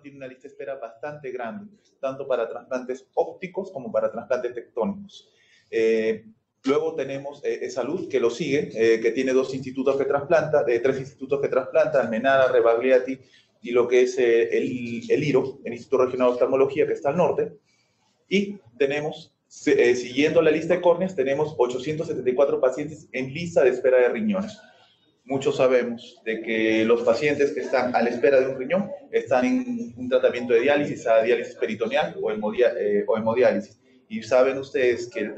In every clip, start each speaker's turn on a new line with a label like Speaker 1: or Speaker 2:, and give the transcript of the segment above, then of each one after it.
Speaker 1: tiene una lista de espera bastante grande, tanto para trasplantes ópticos como para trasplantes tectónicos. Luego tenemos Salud, que lo sigue, que tiene tres institutos que trasplanta, Almenara, Rebagliati y lo que es el IRO, el Instituto Regional de Oftalmología, que está al norte. Y tenemos, siguiendo la lista de córneas, tenemos 874 pacientes en lista de espera de riñones. Muchos sabemos de que los pacientes que están a la espera de un riñón están en un tratamiento de diálisis, a diálisis peritoneal o hemodiálisis. Y saben ustedes que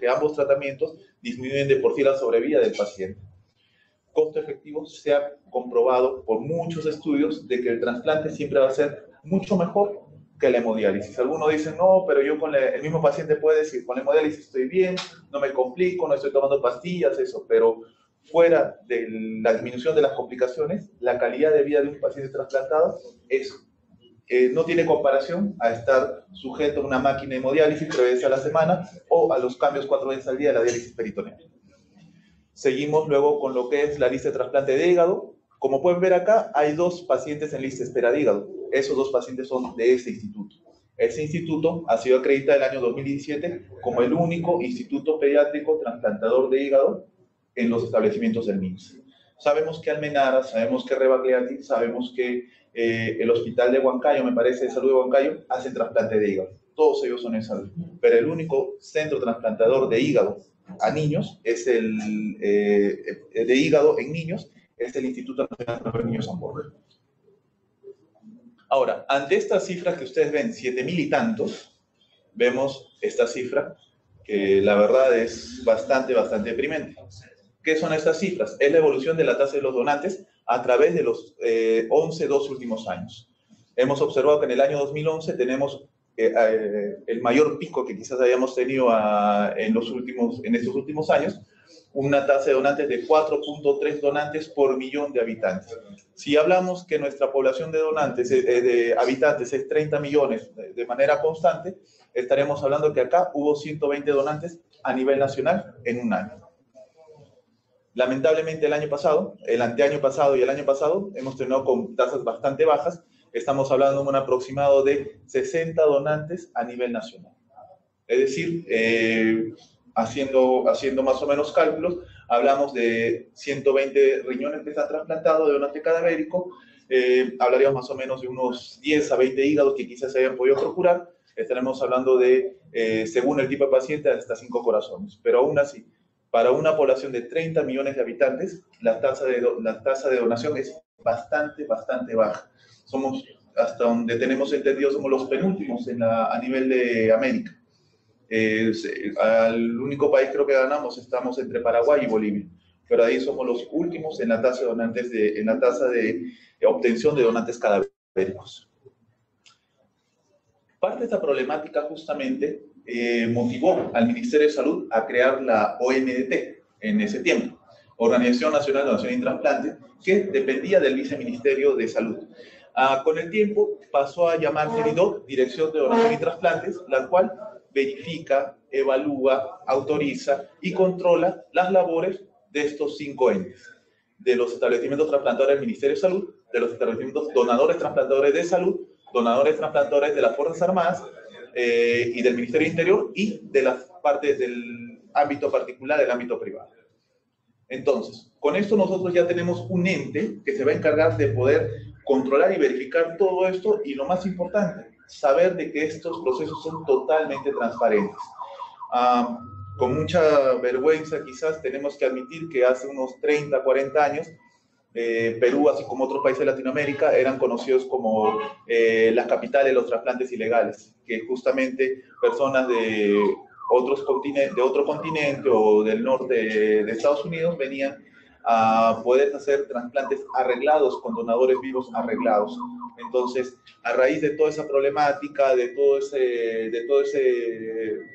Speaker 1: ambos tratamientos disminuyen de por sí la sobrevida del paciente. Costo efectivo, se ha comprobado por muchos estudios de que el trasplante siempre va a ser mucho mejor que la hemodiálisis. Algunos dicen, no, pero yo el mismo paciente puede decir, con la hemodiálisis estoy bien, no me complico, no estoy tomando pastillas, eso, pero fuera de la disminución de las complicaciones, la calidad de vida de un paciente trasplantado no tiene comparación a estar sujeto a una máquina de hemodiálisis 3 veces a la semana o a los cambios 4 veces al día de la diálisis peritoneal. Seguimos luego con lo que es la lista de trasplante de hígado. Como pueden ver acá, hay 2 pacientes en lista de espera de hígado. Esos 2 pacientes son de ese instituto. Ese instituto ha sido acreditado el año 2017 como el único instituto pediátrico trasplantador de hígado en los establecimientos del MIMS. Sabemos que Almenara, sabemos que Rebagliati, sabemos que el hospital de Huancayo, me parece, de salud de Huancayo, hacen trasplante de hígado. Todos ellos son en salud. Pero el único centro trasplantador de hígado a niños es de hígado en niños, es el Instituto Nacional de Niños San Borja. Ahora, ante estas cifras que ustedes ven, 7.000 y tantos, vemos esta cifra que la verdad es bastante deprimente. ¿Qué son estas cifras? Es la evolución de la tasa de los donantes a través de los 12 últimos años. Hemos observado que en el año 2011 tenemos el mayor pico que quizás hayamos tenido en estos últimos años, una tasa de donantes de 4.3 donantes por millón de habitantes. Si hablamos que nuestra población de donantes, de habitantes es 30 millones de manera constante, estaremos hablando que acá hubo 120 donantes a nivel nacional en un año. Lamentablemente el año pasado, el anteaño pasado y el año pasado hemos terminado con tasas bastante bajas. Estamos hablando de un aproximado de 60 donantes a nivel nacional. Es decir, haciendo más o menos cálculos, hablamos de 120 riñones que están trasplantados de donante cadavérico, hablaríamos más o menos de unos 10 a 20 hígados que quizás se hayan podido procurar. Estaremos hablando de, según el tipo de paciente, hasta 5 corazones. Pero aún así, para una población de 30 millones de habitantes, la tasa de donación es bastante baja. Somos, hasta donde tenemos entendido, somos los penúltimos a nivel de América. Al único país creo que ganamos estamos entre Paraguay y Bolivia, pero ahí somos los últimos en la tasa de donantes en la tasa de obtención de donantes cadavéricos. Parte de esta problemática justamente motivó al Ministerio de Salud a crear la ONDT en ese tiempo, Organización Nacional de Donación y Trasplante, que dependía del Viceministerio de Salud. Con el tiempo pasó a llamarse DIDOT, Dirección de Donación y Trasplantes, la cual verifica, evalúa, autoriza y controla las labores de estos 5 entes, de los establecimientos trasplantadores del Ministerio de Salud, de los establecimientos donadores trasplantadores de salud, donadores trasplantadores de las Fuerzas Armadas y del Ministerio de Interior y de las partes del ámbito particular, del ámbito privado. Entonces, con esto nosotros ya tenemos un ente que se va a encargar de poder controlar y verificar todo esto y lo más importante, saber de que estos procesos son totalmente transparentes. Con mucha vergüenza quizás tenemos que admitir que hace unos 30, 40 años Perú, así como otros países de Latinoamérica, eran conocidos como las capitales de los trasplantes ilegales, que justamente personas de otro continente o del norte de Estados Unidos venían a poder hacer trasplantes arreglados con donadores vivos arreglados. Entonces, a raíz de toda esa problemática, de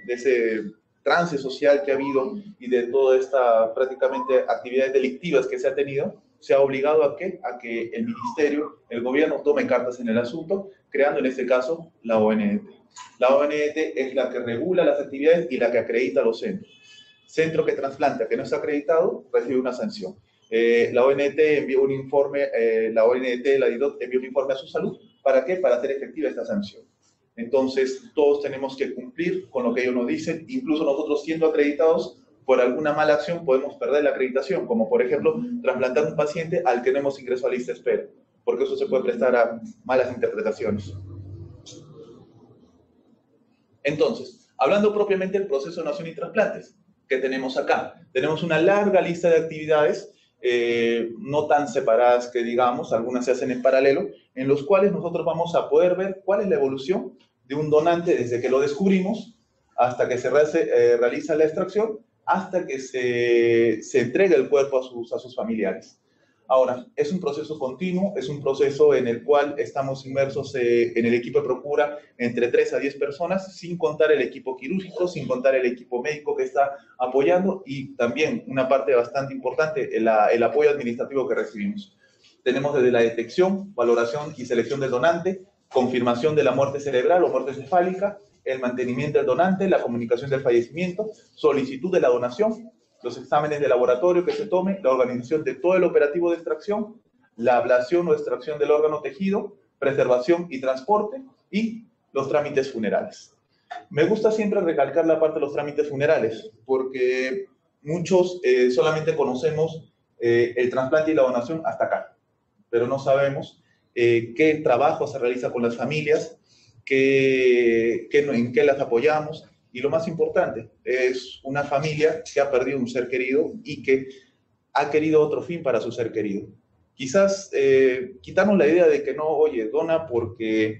Speaker 1: ese trance social que ha habido y de toda esta prácticamente actividades delictivas que se ha tenido, se ha obligado a que el ministerio, el gobierno tome cartas en el asunto, creando en este caso la ONDT. La ONDT es la que regula las actividades y la que acredita los centros. Centro que trasplanta que no está acreditado recibe una sanción. La ONT envió un informe, la ONT, la DIDOT envió un informe a su salud. ¿Para qué? Para hacer efectiva esta sanción. Entonces, todos tenemos que cumplir con lo que ellos nos dicen. Incluso nosotros, siendo acreditados, por alguna mala acción podemos perder la acreditación, como por ejemplo, trasplantar un paciente al que no hemos ingresado a lista de espera, porque eso se puede prestar a malas interpretaciones. Entonces, hablando propiamente del proceso de donación y trasplantes que tenemos acá, tenemos una larga lista de actividades, no tan separadas que digamos, algunas se hacen en paralelo, en los cuales nosotros vamos a poder ver cuál es la evolución de un donante desde que lo descubrimos hasta que se realiza la extracción, hasta que se entrega el cuerpo a sus familiares. Ahora, es un proceso continuo, es un proceso en el cual estamos inmersos en el equipo de Procura entre 3 a 10 personas, sin contar el equipo quirúrgico, sin contar el equipo médico que está apoyando y también una parte bastante importante, el apoyo administrativo que recibimos. Tenemos desde la detección, valoración y selección del donante, confirmación de la muerte cerebral o muerte cefálica, el mantenimiento del donante, la comunicación del fallecimiento, solicitud de la donación, los exámenes de laboratorio que se tome, la organización de todo el operativo de extracción, la ablación o extracción del órgano tejido, preservación y transporte, y los trámites funerales. Me gusta siempre recalcar la parte de los trámites funerales, porque muchos solamente conocemos el trasplante y la donación hasta acá, pero no sabemos qué trabajo se realiza con las familias, en qué las apoyamos. Y lo más importante, es una familia que ha perdido un ser querido y que ha querido otro fin para su ser querido. Quizás quitarnos la idea de que no, oye, dona porque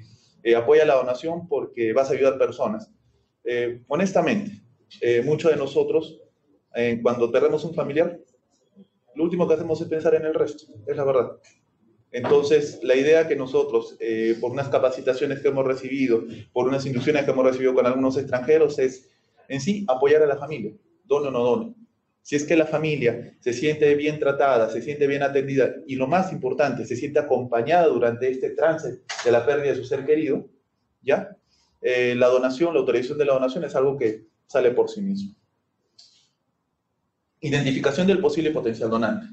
Speaker 1: apoya la donación porque vas a ayudar personas. Honestamente, muchos de nosotros, cuando perdemos un familiar, lo último que hacemos es pensar en el resto, es la verdad. Entonces, la idea que nosotros, por unas capacitaciones que hemos recibido, por unas inducciones que hemos recibido con algunos extranjeros, es en sí apoyar a la familia, done o no done. Si es que la familia se siente bien tratada, se siente bien atendida y lo más importante, se siente acompañada durante este trance de la pérdida de su ser querido, ¿ya? La donación, la autorización de la donación es algo que sale por sí mismo. Identificación del posible potencial donante.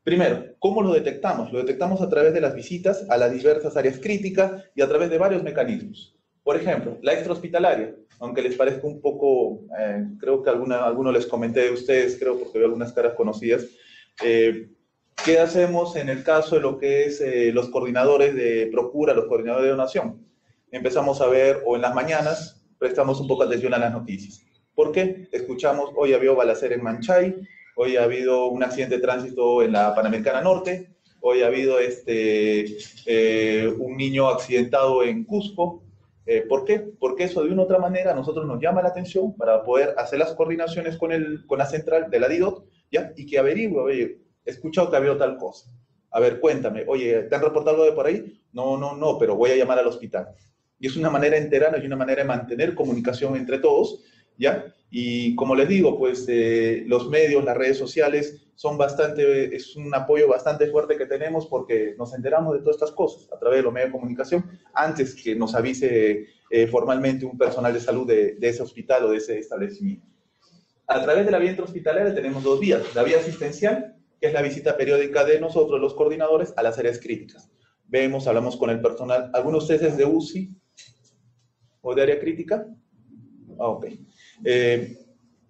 Speaker 1: Primero, ¿cómo lo detectamos? Lo detectamos a través de las visitas a las diversas áreas críticas y a través de varios mecanismos. Por ejemplo, la extrahospitalaria, aunque les parezca un poco, creo que alguno les comenté de ustedes, creo porque veo algunas caras conocidas. ¿Qué hacemos en el caso de lo que es los coordinadores de Procura, los coordinadores de donación? Empezamos a ver, o en las mañanas, prestamos un poco de atención a las noticias. ¿Por qué? Escuchamos, hoy había balacera en Manchay, hoy ha habido un accidente de tránsito en la Panamericana Norte, hoy ha habido un niño accidentado en Cusco. ¿Por qué? Porque eso de una u otra manera a nosotros nos llama la atención para poder hacer las coordinaciones con la central de la DIDOT, ¿ya? Y que averigüe, oye, he escuchado que ha habido tal cosa. A ver, cuéntame, oye, ¿te han reportado algo de por ahí? No, pero voy a llamar al hospital. Y es una manera de enterarnos y una manera de mantener comunicación entre todos, ¿ya? Y como les digo, pues los medios, las redes sociales es un apoyo bastante fuerte que tenemos porque nos enteramos de todas estas cosas a través de los medios de comunicación antes que nos avise formalmente un personal de salud de ese hospital o de ese establecimiento. A través de la vía intrahospitalaria tenemos 2 vías. La vía asistencial, que es la visita periódica de nosotros, los coordinadores, a las áreas críticas. Vemos, hablamos con el personal. ¿Algunos de ustedes de UCI o de área crítica? Ok.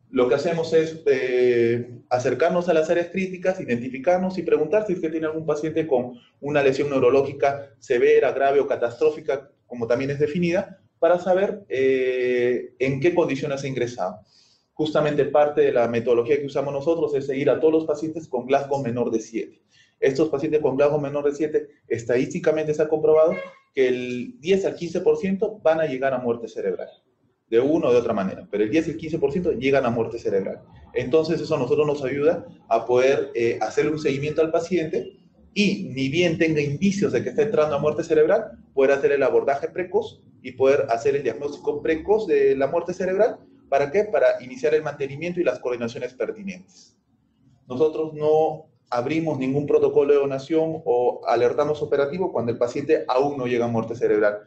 Speaker 1: Lo que hacemos es acercarnos a las áreas críticas, identificarnos y preguntar si es que tiene algún paciente con una lesión neurológica severa, grave o catastrófica, como también es definida, para saber en qué condiciones ha ingresado. Justamente parte de la metodología que usamos nosotros es seguir a todos los pacientes con Glasgow menor de 7. Estos pacientes con Glasgow menor de 7, estadísticamente se ha comprobado que el 10 al 15% van a llegar a muerte cerebral, de una o de otra manera, pero el 10 y el 15% llegan a muerte cerebral. Entonces eso a nosotros nos ayuda a poder hacerle un seguimiento al paciente y ni bien tenga indicios de que está entrando a muerte cerebral, poder hacer el abordaje precoz y poder hacer el diagnóstico precoz de la muerte cerebral. ¿Para qué? Para iniciar el mantenimiento y las coordinaciones pertinentes. Nosotros no abrimos ningún protocolo de donación o alertamos operativo cuando el paciente aún no llega a muerte cerebral.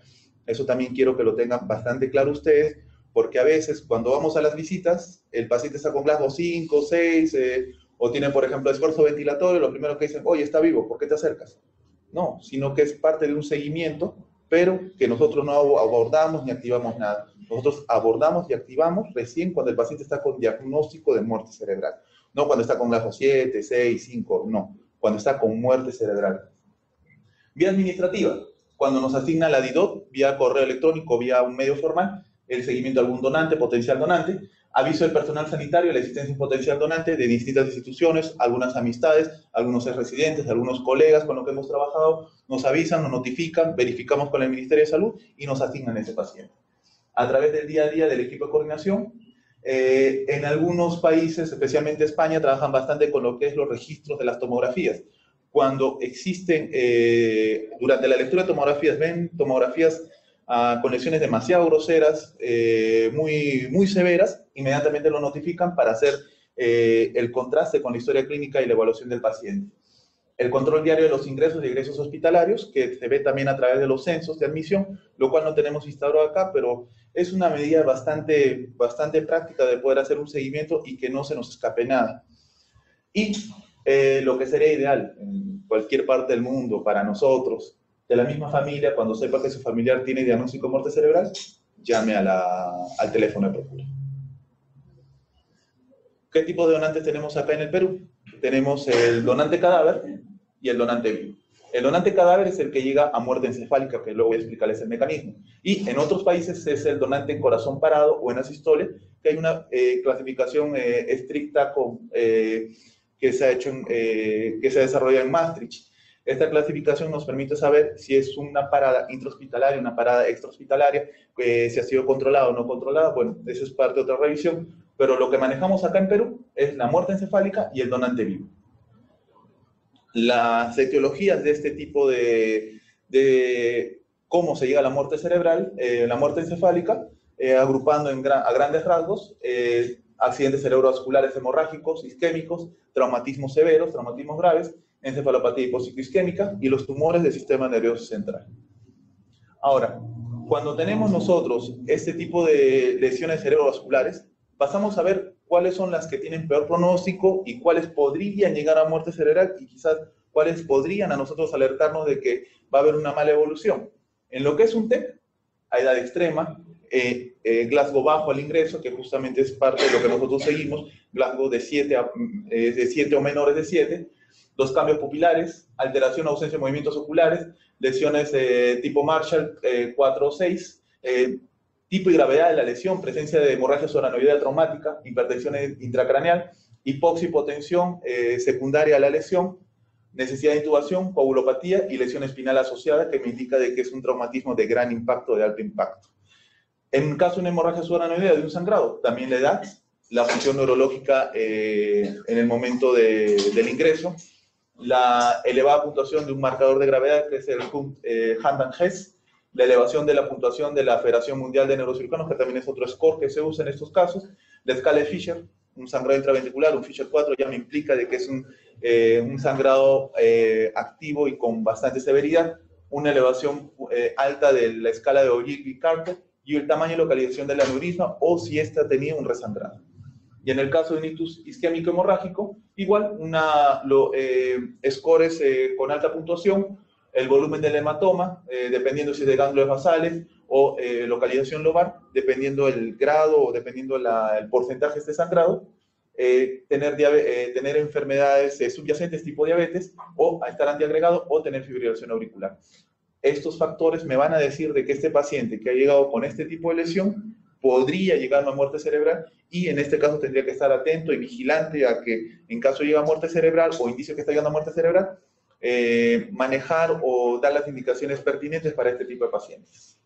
Speaker 1: Eso también quiero que lo tengan bastante claro ustedes, porque a veces cuando vamos a las visitas, el paciente está con Glasgow 5, 6 o tienen, por ejemplo, esfuerzo ventilatorio, lo primero que dicen, oye, está vivo, ¿por qué te acercas? No, sino que es parte de un seguimiento, pero que nosotros no abordamos ni activamos nada. Nosotros abordamos y activamos recién cuando el paciente está con diagnóstico de muerte cerebral. No cuando está con GLASO 7, 6, 5, no. Cuando está con muerte cerebral. Vía administrativa, cuando nos asigna la DIDOT, vía correo electrónico, vía un medio formal, el seguimiento de algún donante, potencial donante, aviso del personal sanitario de la existencia de un potencial donante de distintas instituciones, algunas amistades, algunos residentes, algunos colegas con los que hemos trabajado, nos avisan, nos notifican, verificamos con el Ministerio de Salud y nos asignan ese paciente. A través del día a día del equipo de coordinación, en algunos países, especialmente España, trabajan bastante con lo que es los registros de las tomografías. Cuando existen, durante la lectura de tomografías, ven tomografías con lesiones demasiado groseras, muy severas, inmediatamente lo notifican para hacer el contraste con la historia clínica y la evaluación del paciente. El control diario de los ingresos y egresos hospitalarios, que se ve también a través de los censos de admisión, lo cual no tenemos instaurado acá, pero es una medida bastante práctica de poder hacer un seguimiento y que no se nos escape nada. Y lo que sería ideal en cualquier parte del mundo para nosotros, de la misma familia, cuando sepa que su familiar tiene diagnóstico de muerte cerebral, llame al teléfono de Procura. ¿Qué tipo de donantes tenemos acá en el Perú? Tenemos el donante cadáver y el donante vivo. El donante cadáver es el que llega a muerte encefálica, que luego voy a explicarles el mecanismo. Y en otros países es el donante en corazón parado o en asistole, que hay una clasificación estricta que se ha desarrollado en Maastricht. Esta clasificación nos permite saber si es una parada intrahospitalaria, una parada extrahospitalaria, si ha sido controlada o no controlada. Bueno, eso es parte de otra revisión, pero lo que manejamos acá en Perú es la muerte encefálica y el donante vivo. Las etiologías de este tipo de cómo se llega a la muerte cerebral, la muerte encefálica, agrupando a grandes rasgos, accidentes cerebrovasculares hemorrágicos, isquémicos, traumatismos severos, traumatismos graves, encefalopatía hipopsicoisquémica y los tumores del sistema nervioso central. Ahora, cuando tenemos nosotros este tipo de lesiones cerebrovasculares, pasamos a ver cuáles son las que tienen peor pronóstico y cuáles podrían llegar a muerte cerebral y quizás cuáles podrían a nosotros alertarnos de que va a haber una mala evolución. En lo que es un TEP, a edad extrema, Glasgow bajo al ingreso, que justamente es parte de lo que nosotros seguimos, Glasgow de 7 o menores de 7, los cambios pupilares, alteración o ausencia de movimientos oculares, lesiones tipo Marshall 4 o 6, tipo y gravedad de la lesión, presencia de hemorragia subaracnoidea traumática, hipertensión intracraneal, hipoxia, hipotensión secundaria a la lesión, necesidad de intubación, coagulopatía y lesión espinal asociada, que me indica de que es un traumatismo de gran impacto, de alto impacto. En caso de una hemorragia subaracnoidea de un sangrado, también la edad, la función neurológica en el momento del ingreso, la elevada puntuación de un marcador de gravedad, que es el Handan-Hess, la elevación de la puntuación de la Federación Mundial de Neurocirujanos, que también es otro score que se usa en estos casos, la escala de Fisher, un sangrado intraventricular, un Fisher 4, ya me implica de que es un sangrado activo y con bastante severidad, una elevación alta de la escala de Ogilvy-Carter y el tamaño y localización del aneurisma o si ésta tenía un resangrado. Y en el caso de un ictus isquémico hemorrágico, igual, scores con alta puntuación, el volumen del hematoma, dependiendo si es de ganglios basales o localización lobar, dependiendo el grado o dependiendo el porcentaje de este sangrado, tener enfermedades subyacentes tipo diabetes o estar antiagregado o tener fibrilación auricular. Estos factores me van a decir de que este paciente que ha llegado con este tipo de lesión podría llegar a una muerte cerebral y en este caso tendría que estar atento y vigilante a que en caso de llegar a muerte cerebral o indicio que está llegando a muerte cerebral, manejar o dar las indicaciones pertinentes para este tipo de pacientes.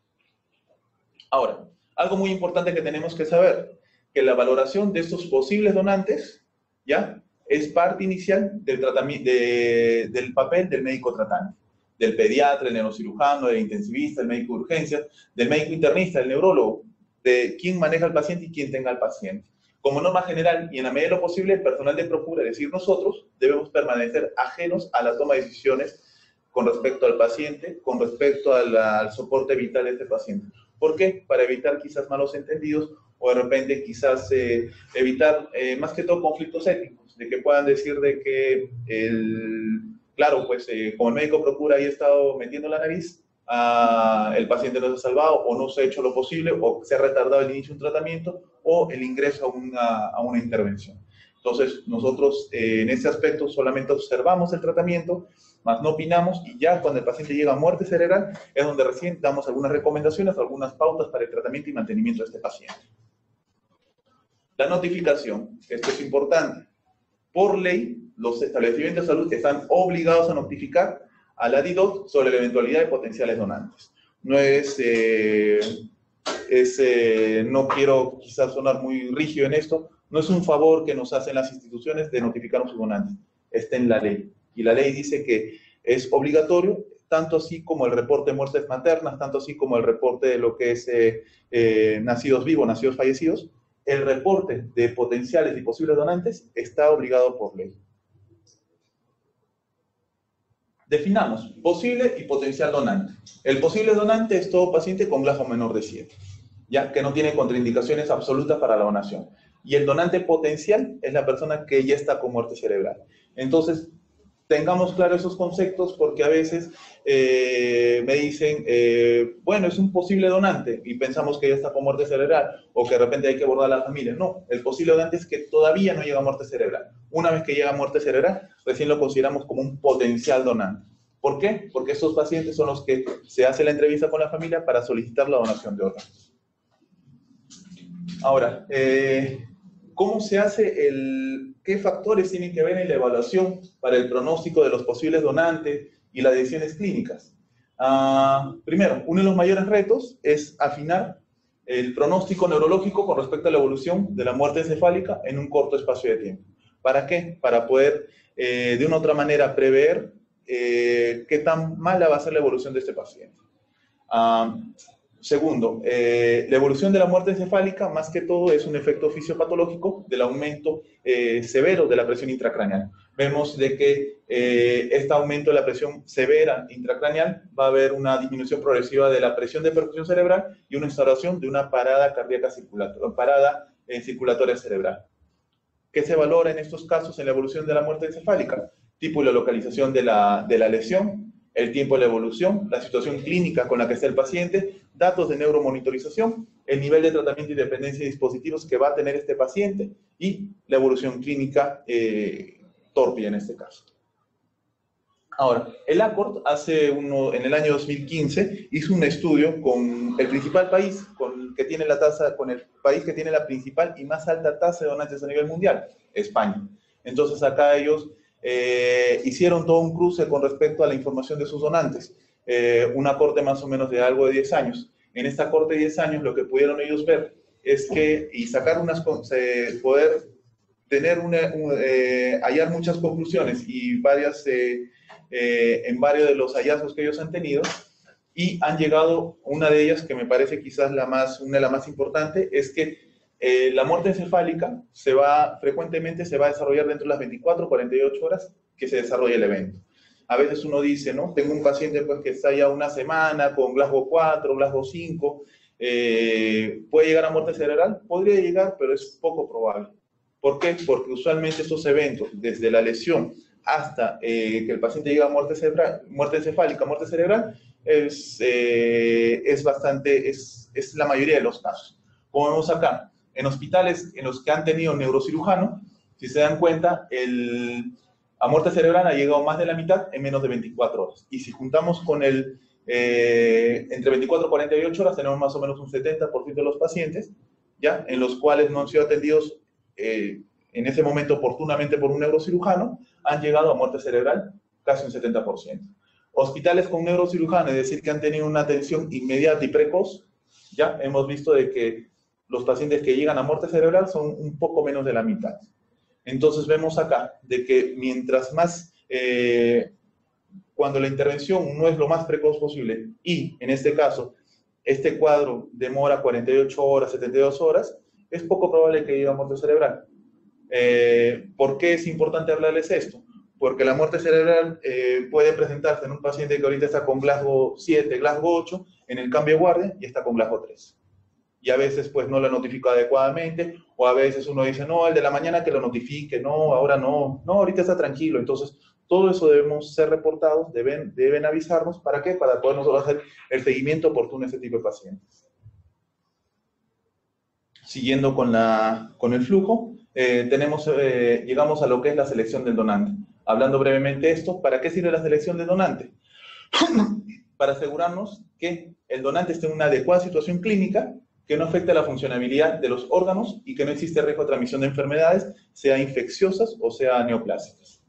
Speaker 1: Ahora, algo muy importante que tenemos que saber, que la valoración de estos posibles donantes, ¿ya?, es parte inicial del papel del médico tratante, del pediatra, el neurocirujano, del intensivista, el médico de urgencias, del médico internista, del neurólogo, de quién maneja al paciente y quién tenga al paciente. Como norma general y en la medida de lo posible, el personal de Procura, es decir, nosotros, debemos permanecer ajenos a la toma de decisiones con respecto al paciente, con respecto al soporte vital de este paciente. ¿Por qué? Para evitar quizás malos entendidos o de repente quizás evitar más que todo conflictos éticos, de que puedan decir de que claro, pues como el médico procura y ha estado metiendo la nariz, el paciente no se ha salvado o no se ha hecho lo posible o se ha retardado el inicio de un tratamiento o el ingreso a una intervención. Entonces, nosotros en ese aspecto solamente observamos el tratamiento, más no opinamos, y ya cuando el paciente llega a muerte cerebral es donde recién damos algunas recomendaciones, algunas pautas para el tratamiento y mantenimiento de este paciente. La notificación, esto es importante. Por ley, los establecimientos de salud están obligados a notificar a la DIDOT sobre la eventualidad de potenciales donantes. No no quiero quizás sonar muy rígido en esto, no es un favor que nos hacen las instituciones de notificar a sus donantes, está en la ley. Y la ley dice que es obligatorio, tanto así como el reporte de muertes maternas, tanto así como el reporte de lo que es nacidos vivos, nacidos fallecidos, el reporte de potenciales y posibles donantes está obligado por ley. Definamos posible y potencial donante. El posible donante es todo paciente con Glasgow menor de 7, ya que no tiene contraindicaciones absolutas para la donación. Y el donante potencial es la persona que ya está con muerte cerebral. Entonces, tengamos claros esos conceptos porque a veces me dicen, bueno, es un posible donante y pensamos que ya está con muerte cerebral o que de repente hay que abordar a la familia. No, el posible donante es que todavía no llega a muerte cerebral. Una vez que llega a muerte cerebral, recién lo consideramos como un potencial donante. ¿Por qué? Porque estos pacientes son los que se hace la entrevista con la familia para solicitar la donación de órganos. Ahora, ¿cómo se hace qué factores tienen que ver en la evaluación para el pronóstico de los posibles donantes y las decisiones clínicas? Primero, uno de los mayores retos es afinar el pronóstico neurológico con respecto a la evolución de la muerte encefálica en un corto espacio de tiempo. ¿Para qué? Para poder, de una u otra manera, prever qué tan mala va a ser la evolución de este paciente. Segundo, la evolución de la muerte encefálica, más que todo, es un efecto fisiopatológico del aumento severo de la presión intracraneal. Vemos de que este aumento de la presión severa intracraneal va a haber una disminución progresiva de la presión de perfusión cerebral y una instauración de una parada cardíaca circulatoria cerebral. ¿Qué se valora en estos casos en la evolución de la muerte encefálica? Tipo y la localización de la lesión, el tiempo de la evolución, la situación clínica con la que está el paciente, datos de neuromonitorización, el nivel de tratamiento y dependencia de dispositivos que va a tener este paciente y la evolución clínica tórpida en este caso. Ahora, el ACORD en el año 2015 hizo un estudio con el principal país con el país que tiene la principal y más alta tasa de donantes a nivel mundial, España. Entonces acá ellos hicieron todo un cruce con respecto a la información de sus donantes, una corte más o menos de algo de 10 años. En esta corte de 10 años lo que pudieron ellos ver es que, y sacar poder tener hallar muchas conclusiones y en varios de los hallazgos que ellos han tenido, y han llegado, una de ellas que me parece quizás una de las más importantes, es que la muerte encefálica frecuentemente se va a desarrollar dentro de las 24 o 48 horas que se desarrolla el evento. A veces uno dice, ¿no? Tengo un paciente pues, que está ya una semana con Glasgow 4, Glasgow 5, ¿puede llegar a muerte cerebral? Podría llegar, pero es poco probable. ¿Por qué? Porque usualmente estos eventos, desde la lesión hasta que el paciente llega a muerte encefálica, muerte cerebral, es la mayoría de los casos. Como vemos acá, en hospitales en los que han tenido neurocirujano, si se dan cuenta, a muerte cerebral ha llegado más de la mitad en menos de 24 horas. Y si juntamos con entre 24 y 48 horas, tenemos más o menos un 70% de los pacientes, ¿ya? En los cuales no han sido atendidos en ese momento oportunamente por un neurocirujano, han llegado a muerte cerebral casi un 70%. Hospitales con neurocirujano, es decir, que han tenido una atención inmediata y precoz, ya hemos visto de que los pacientes que llegan a muerte cerebral son un poco menos de la mitad. Entonces vemos acá de que mientras más, cuando la intervención no es lo más precoz posible y en este caso, este cuadro demora 48 horas, 72 horas, es poco probable que llegue a muerte cerebral. ¿Por qué es importante hablarles esto? Porque la muerte cerebral puede presentarse en un paciente que ahorita está con Glasgow 7, Glasgow 8, en el cambio de guardia y está con GLASO 3. Y a veces pues no lo notifica adecuadamente, o a veces uno dice, no, el de la mañana que lo notifique, no, ahora no, no, ahorita está tranquilo. Entonces, todo eso debemos ser reportados, deben avisarnos. ¿Para qué? Para poder nosotros hacer el seguimiento oportuno a ese tipo de pacientes. Siguiendo con el flujo, llegamos a lo que es la selección del donante. Hablando brevemente de esto, ¿para qué sirve la selección del donante? Para asegurarnos que el donante esté en una adecuada situación clínica, que no afecte la funcionabilidad de los órganos y que no existe riesgo de transmisión de enfermedades, sea infecciosas o sea neoplásicas.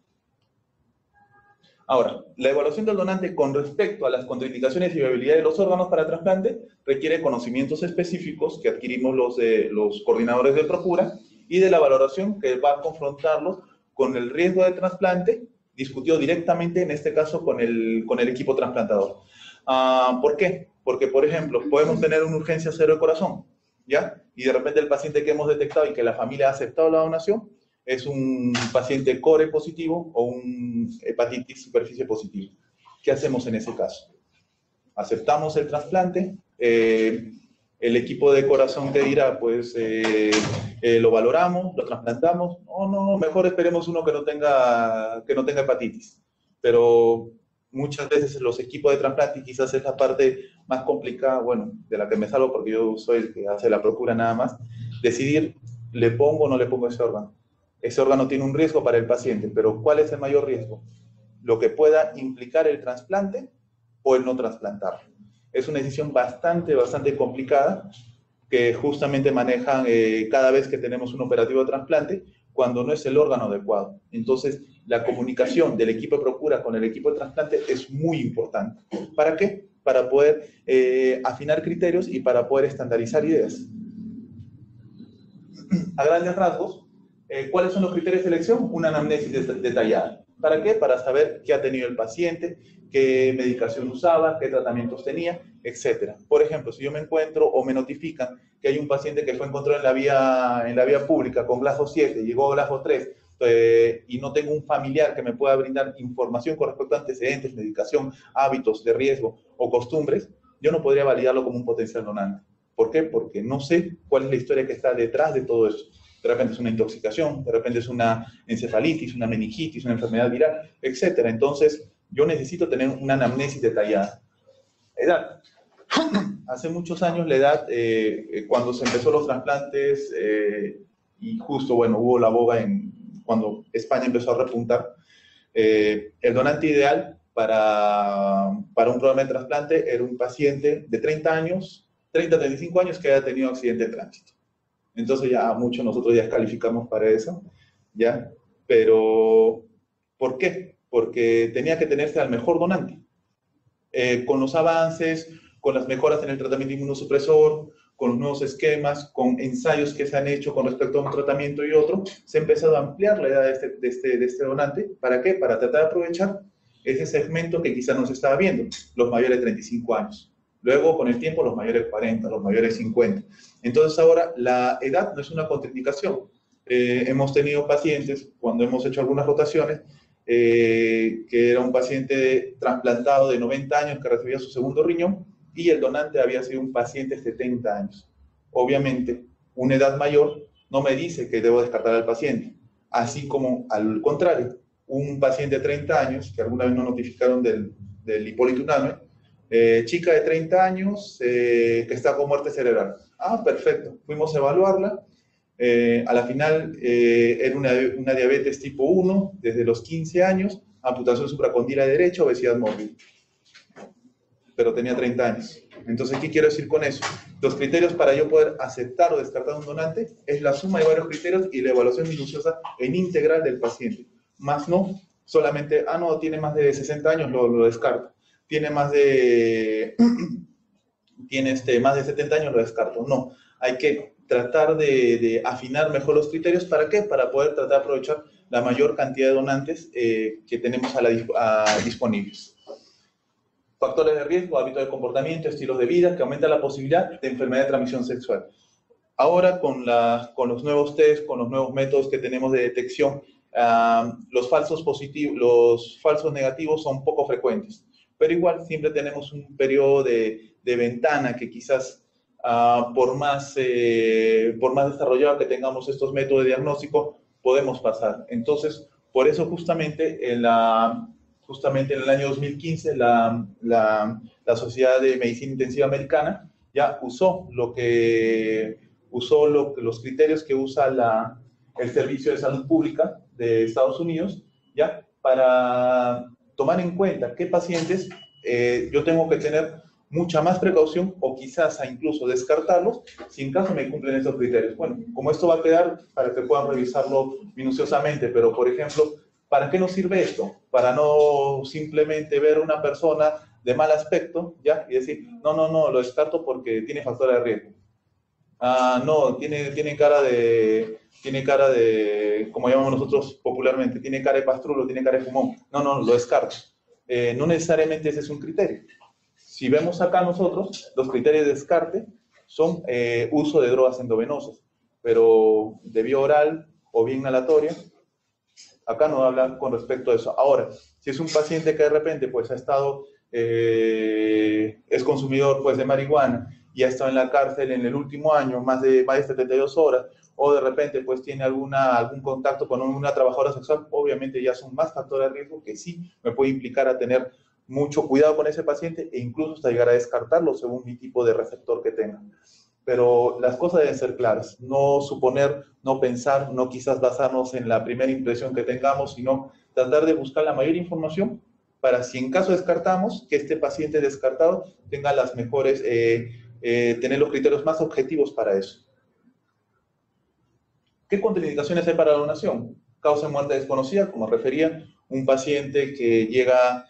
Speaker 1: Ahora, la evaluación del donante con respecto a las contraindicaciones y viabilidad de los órganos para trasplante requiere conocimientos específicos que adquirimos los coordinadores de Procura y de la valoración que va a confrontarlos con el riesgo de trasplante, discutido directamente, en este caso, con el equipo trasplantador. ¿Por qué? Porque, por ejemplo, podemos tener una urgencia cero de corazón, ¿ya? Y de repente el paciente que hemos detectado y que la familia ha aceptado la donación es un paciente core positivo o un hepatitis superficie positivo. ¿Qué hacemos en ese caso? Aceptamos el trasplante, el equipo de corazón te dirá, pues lo valoramos, lo trasplantamos. No, mejor esperemos uno que no tenga hepatitis. Pero muchas veces los equipos de trasplante, quizás es la parte más complicada, bueno, de la que me salvo porque yo soy el que hace la procura nada más, decidir, ¿le pongo o no le pongo ese órgano? Ese órgano tiene un riesgo para el paciente, pero ¿cuál es el mayor riesgo? Lo que pueda implicar el trasplante o el no trasplantarlo. Es una decisión bastante complicada que justamente manejan cada vez que tenemos un operativo de trasplante cuando no es el órgano adecuado. Entonces, la comunicación del equipo de Procura con el equipo de trasplante es muy importante. ¿Para qué? Para poder afinar criterios y para poder estandarizar ideas. A grandes rasgos, ¿cuáles son los criterios de selección? Una anamnesis detallada. ¿Para qué? Para saber qué ha tenido el paciente, qué medicación usaba, qué tratamientos tenía, etc. Por ejemplo, si yo me encuentro o me notifican que hay un paciente que fue encontrado en la vía pública con GLASO 7, llegó a GLASO 3, y no tengo un familiar que me pueda brindar información con respecto a antecedentes, medicación, hábitos de riesgo o costumbres, yo no podría validarlo como un potencial donante. ¿Por qué? Porque no sé cuál es la historia que está detrás de todo eso. De repente es una intoxicación, de repente es una encefalitis, una meningitis, una enfermedad viral, etc. Entonces, yo necesito tener una anamnesis detallada. Edad. Hace muchos años la edad, cuando se empezó los trasplantes, y justo, bueno, hubo la boga cuando España empezó a repuntar, el donante ideal para un programa de trasplante era un paciente de 30 años, 30 a 35 años que haya tenido accidente de tránsito. Entonces ya muchos nosotros ya calificamos para eso, ¿ya? Pero, ¿por qué? Porque tenía que tenerse al mejor donante. Con los avances, con las mejoras en el tratamiento inmunosupresor, con los nuevos esquemas, con ensayos que se han hecho con respecto a un tratamiento y otro, se ha empezado a ampliar la edad de este donante. ¿Para qué? Para tratar de aprovechar ese segmento que quizá no se estaba viendo, los mayores de 35 años. Luego, con el tiempo, los mayores de 40, los mayores de 50. Entonces, ahora, la edad no es una contraindicación. Hemos tenido pacientes, cuando hemos hecho algunas rotaciones, que era un paciente trasplantado de 90 años que recibía su segundo riñón y el donante había sido un paciente de 70 años. Obviamente, una edad mayor no me dice que debo descartar al paciente. Así como, al contrario, un paciente de 30 años, que alguna vez nos notificaron del Hipólito Unanue, chica de 30 años que está con muerte cerebral. Ah, perfecto. Fuimos a evaluarla. A la final era una diabetes tipo 1 desde los 15 años, amputación supracondila derecha, obesidad mórbida. Pero tenía 30 años. Entonces, ¿qué quiero decir con eso? Los criterios para yo poder aceptar o descartar un donante es la suma de varios criterios y la evaluación minuciosa en integral del paciente. Más no solamente, no, tiene más de 60 años, lo descarto. Tiene más de 70 años, lo descarto. No, hay que tratar de afinar mejor los criterios. ¿Para qué? Para poder tratar de aprovechar la mayor cantidad de donantes que tenemos disponibles. Factores de riesgo, hábitos de comportamiento, estilos de vida, que aumentan la posibilidad de enfermedad de transmisión sexual. Ahora, con los nuevos test, con los nuevos métodos que tenemos de detección, los falsos negativos son poco frecuentes. Pero igual siempre tenemos un periodo de de ventana que quizás por más desarrollado que tengamos estos métodos de diagnóstico, podemos pasar. Entonces, por eso justamente en el año 2015 la Sociedad de Medicina Intensiva Americana ya usó los criterios que usa el Servicio de Salud Pública de Estados Unidos, ya, para tomar en cuenta qué pacientes yo tengo que tener mucha más precaución o quizás incluso descartarlos si en caso me cumplen estos criterios. Bueno, como esto va a quedar para que puedan revisarlo minuciosamente, pero por ejemplo, ¿para qué nos sirve esto? Para no simplemente ver una persona de mal aspecto, ¿ya? Y decir, no, lo descarto porque tiene factor de riesgo. No, tiene cara de, como llamamos nosotros popularmente, tiene cara de pastrulo, tiene cara de fumón. No, lo descarto. No necesariamente ese es un criterio. Si vemos acá nosotros, los criterios de descarte son uso de drogas endovenosas, pero de vía oral o vía inhalatoria, acá no habla con respecto a eso. Ahora, si es un paciente que de repente pues ha estado, es consumidor pues de marihuana y ha estado en la cárcel en el último año más de 72 horas, o de repente pues tiene algún contacto con una trabajadora sexual, obviamente ya son más factores de riesgo que sí me puede implicar a tener mucho cuidado con ese paciente e incluso hasta llegar a descartarlo según mi tipo de receptor que tenga. Pero las cosas deben ser claras, no suponer, no pensar, no quizás basarnos en la primera impresión que tengamos, sino tratar de buscar la mayor información para si en caso descartamos, que este paciente descartado tenga las mejores, tener los criterios más objetivos para eso. ¿Qué contraindicaciones hay para la donación? Causa de muerte desconocida, como refería, un paciente que llega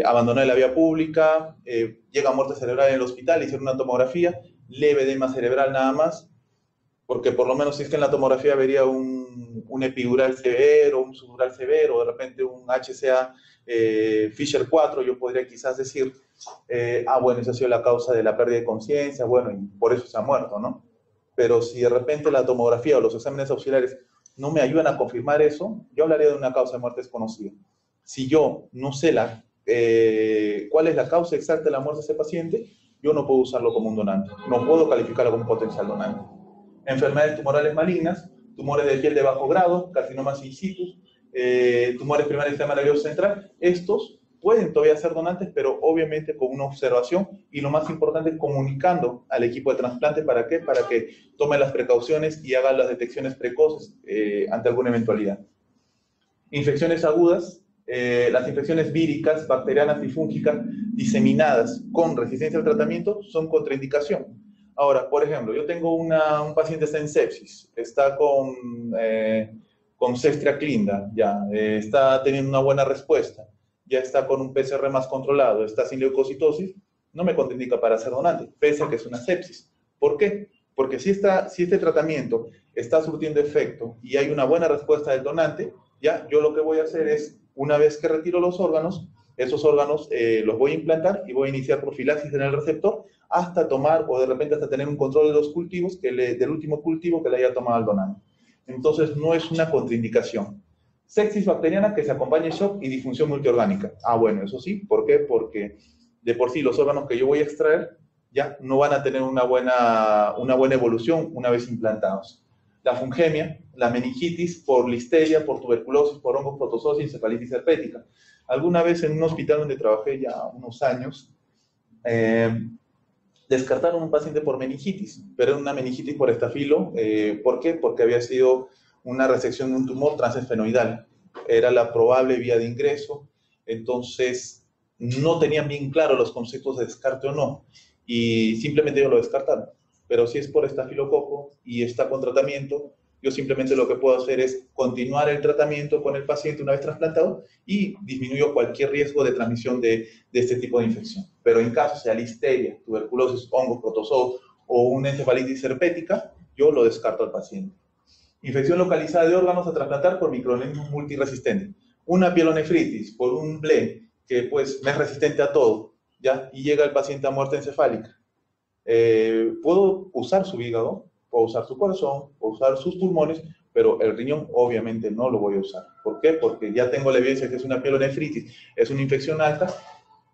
Speaker 1: abandonó la vía pública, llega a muerte cerebral en el hospital, hicieron una tomografía, leve edema cerebral nada más, porque por lo menos si es que en la tomografía vería un epidural severo, un subdural severo, o de repente un HCA Fisher 4, yo podría quizás decir, bueno, esa ha sido la causa de la pérdida de conciencia, bueno, y por eso se ha muerto, ¿no? Pero si de repente la tomografía o los exámenes auxiliares no me ayudan a confirmar eso, yo hablaría de una causa de muerte desconocida. Si yo no sé cuál es la causa exacta de la muerte de ese paciente, yo no puedo usarlo como un donante, no puedo calificarlo como un potencial donante. Enfermedades tumorales malignas, tumores de piel de bajo grado, carcinomas in situ, tumores primarios del sistema nervioso central, estos pueden todavía ser donantes, pero obviamente con una observación y lo más importante, comunicando al equipo de trasplante. ¿Para qué? Para que tome las precauciones y haga las detecciones precoces ante alguna eventualidad. Infecciones agudas, las infecciones víricas, bacterianas y fúngicas diseminadas con resistencia al tratamiento son contraindicación. Ahora, por ejemplo, yo tengo un paciente que está en sepsis, está con Cestria clinda, ya, está teniendo una buena respuesta, ya está con un PCR más controlado, está sin leucocitosis, no me contraindica para ser donante, pese a que es una sepsis. ¿Por qué? Porque si este tratamiento está surtiendo efecto y hay una buena respuesta del donante, ya, yo lo que voy a hacer es, una vez que retiro los órganos, esos órganos los voy a implantar y voy a iniciar profilaxis en el receptor hasta tomar, o de repente hasta tener un control de los cultivos, del último cultivo que le haya tomado al donante. Entonces, no es una contraindicación. Sepsis bacteriana que se acompaña de shock y disfunción multiorgánica. Bueno, eso sí. ¿Por qué? Porque de por sí los órganos que yo voy a extraer ya no van a tener una buena evolución una vez implantados. La fungemia, la meningitis por listeria, por tuberculosis, por hongos protozoos y encefalitis herpética. Alguna vez en un hospital donde trabajé ya unos años, descartaron un paciente por meningitis, pero era una meningitis por estafilo. ¿Por qué? Porque había sido una resección de un tumor transesfenoidal. Era la probable vía de ingreso, entonces no tenían bien claro los conceptos de descarte o no, y simplemente ellos lo descartaron. Pero si es por estafilococo y está con tratamiento, yo simplemente lo que puedo hacer es continuar el tratamiento con el paciente una vez trasplantado y disminuyo cualquier riesgo de transmisión de este tipo de infección. Pero en caso sea listeria, tuberculosis, hongos, protozoos o una encefalitis herpética, yo lo descarto al paciente. Infección localizada de órganos a trasplantar por microorganismos multiresistentes. Una pielonefritis por un ble que pues me es resistente a todo, ¿ya? Y llega el paciente a muerte encefálica. Puedo usar su hígado, puedo usar su corazón, puedo usar sus pulmones, pero el riñón obviamente no lo voy a usar. ¿Por qué? Porque ya tengo la evidencia que es una pielonefritis, es una infección alta,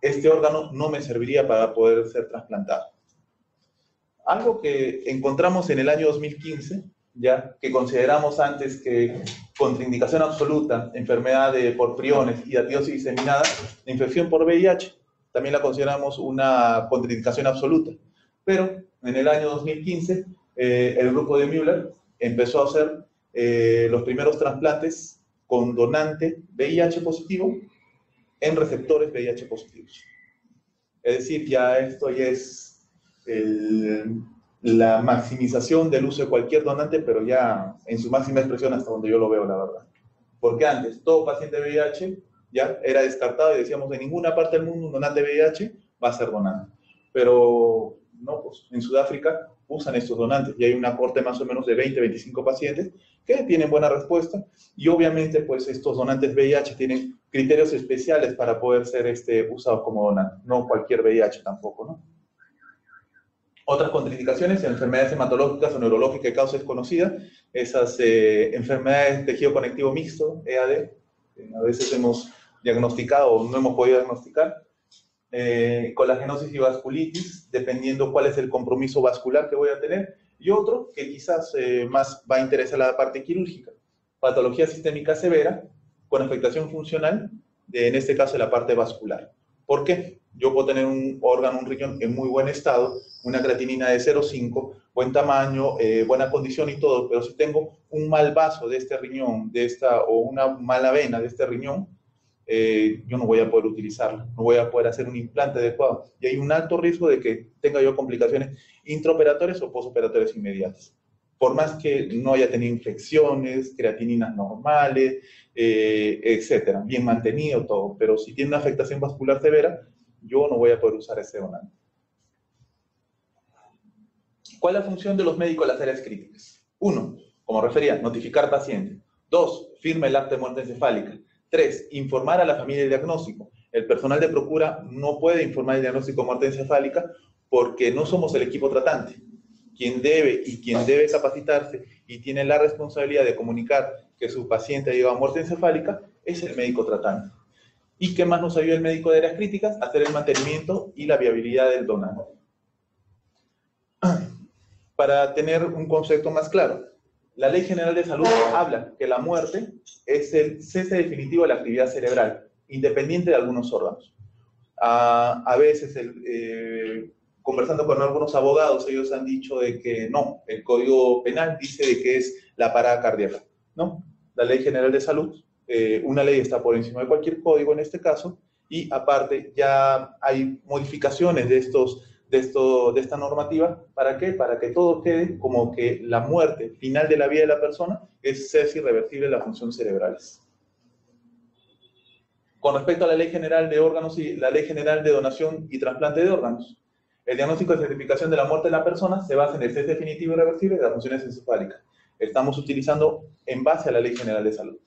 Speaker 1: este órgano no me serviría para poder ser trasplantado. Algo que encontramos en el año 2015, ya que consideramos antes que contraindicación absoluta, enfermedad por priones y datidosis diseminada, la infección por VIH, también la consideramos una contraindicación absoluta. Pero en el año 2015, el grupo de Müller empezó a hacer los primeros trasplantes con donante VIH positivo en receptores VIH positivos. Es decir, ya esto ya es la maximización del uso de cualquier donante, pero ya en su máxima expresión hasta donde yo lo veo, la verdad. Porque antes, todo paciente VIH ya era descartado y decíamos, en ninguna parte del mundo un donante VIH va a ser donante. Pero no, pues en Sudáfrica usan estos donantes y hay una corte más o menos de 20, 25 pacientes que tienen buena respuesta y obviamente pues estos donantes VIH tienen criterios especiales para poder ser usados como donantes, no cualquier VIH tampoco, ¿no? Otras contraindicaciones, enfermedades hematológicas o neurológicas de causa desconocida, esas enfermedades de tejido conectivo mixto, EAD, a veces hemos diagnosticado o no hemos podido diagnosticar, colagenosis y vasculitis, dependiendo cuál es el compromiso vascular que voy a tener, y otro que quizás más va a interesar la parte quirúrgica, patología sistémica severa con afectación funcional, en este caso de la parte vascular. ¿Por qué? Yo puedo tener un órgano, un riñón en muy buen estado, una creatinina de 0,5, buen tamaño, buena condición y todo, pero si tengo un mal vaso de este riñón, o una mala vena de este riñón, yo no voy a poder utilizarla, no voy a poder hacer un implante adecuado. Y hay un alto riesgo de que tenga yo complicaciones intraoperatorias o postoperatorias inmediatas. Por más que no haya tenido infecciones, creatininas normales, etcétera, bien mantenido todo, pero si tiene una afectación vascular severa, yo no voy a poder usar ese donante. ¿Cuál es la función de los médicos en las áreas críticas? 1, como refería, notificar paciente. 2, firma el acta de muerte encefálica. 3, informar a la familia del diagnóstico. El personal de procura no puede informar el diagnóstico de muerte encefálica porque no somos el equipo tratante. Quien debe capacitarse y tiene la responsabilidad de comunicar que su paciente ha llegado a muerte encefálica es el médico tratante. ¿Y qué más nos ayuda el médico de áreas críticas? Hacer el mantenimiento y la viabilidad del donante. Para tener un concepto más claro, la Ley General de Salud habla que la muerte es el cese definitivo de la actividad cerebral, independiente de algunos órganos. A veces, conversando con algunos abogados, ellos han dicho de que no, el Código Penal dice de que es la parada cardíaca. No, la Ley General de Salud, una ley está por encima de cualquier código en este caso, y aparte ya hay modificaciones de esta normativa. ¿Para qué? Para que todo quede como que la muerte final de la vida de la persona es irreversible de las funciones cerebrales. Con respecto a la Ley General de Órganos y la Ley General de Donación y Trasplante de Órganos, el diagnóstico y certificación de la muerte de la persona se basa en el cese definitivo y irreversible de las funciones encefálicas. Estamos utilizando en base a la Ley General de Salud.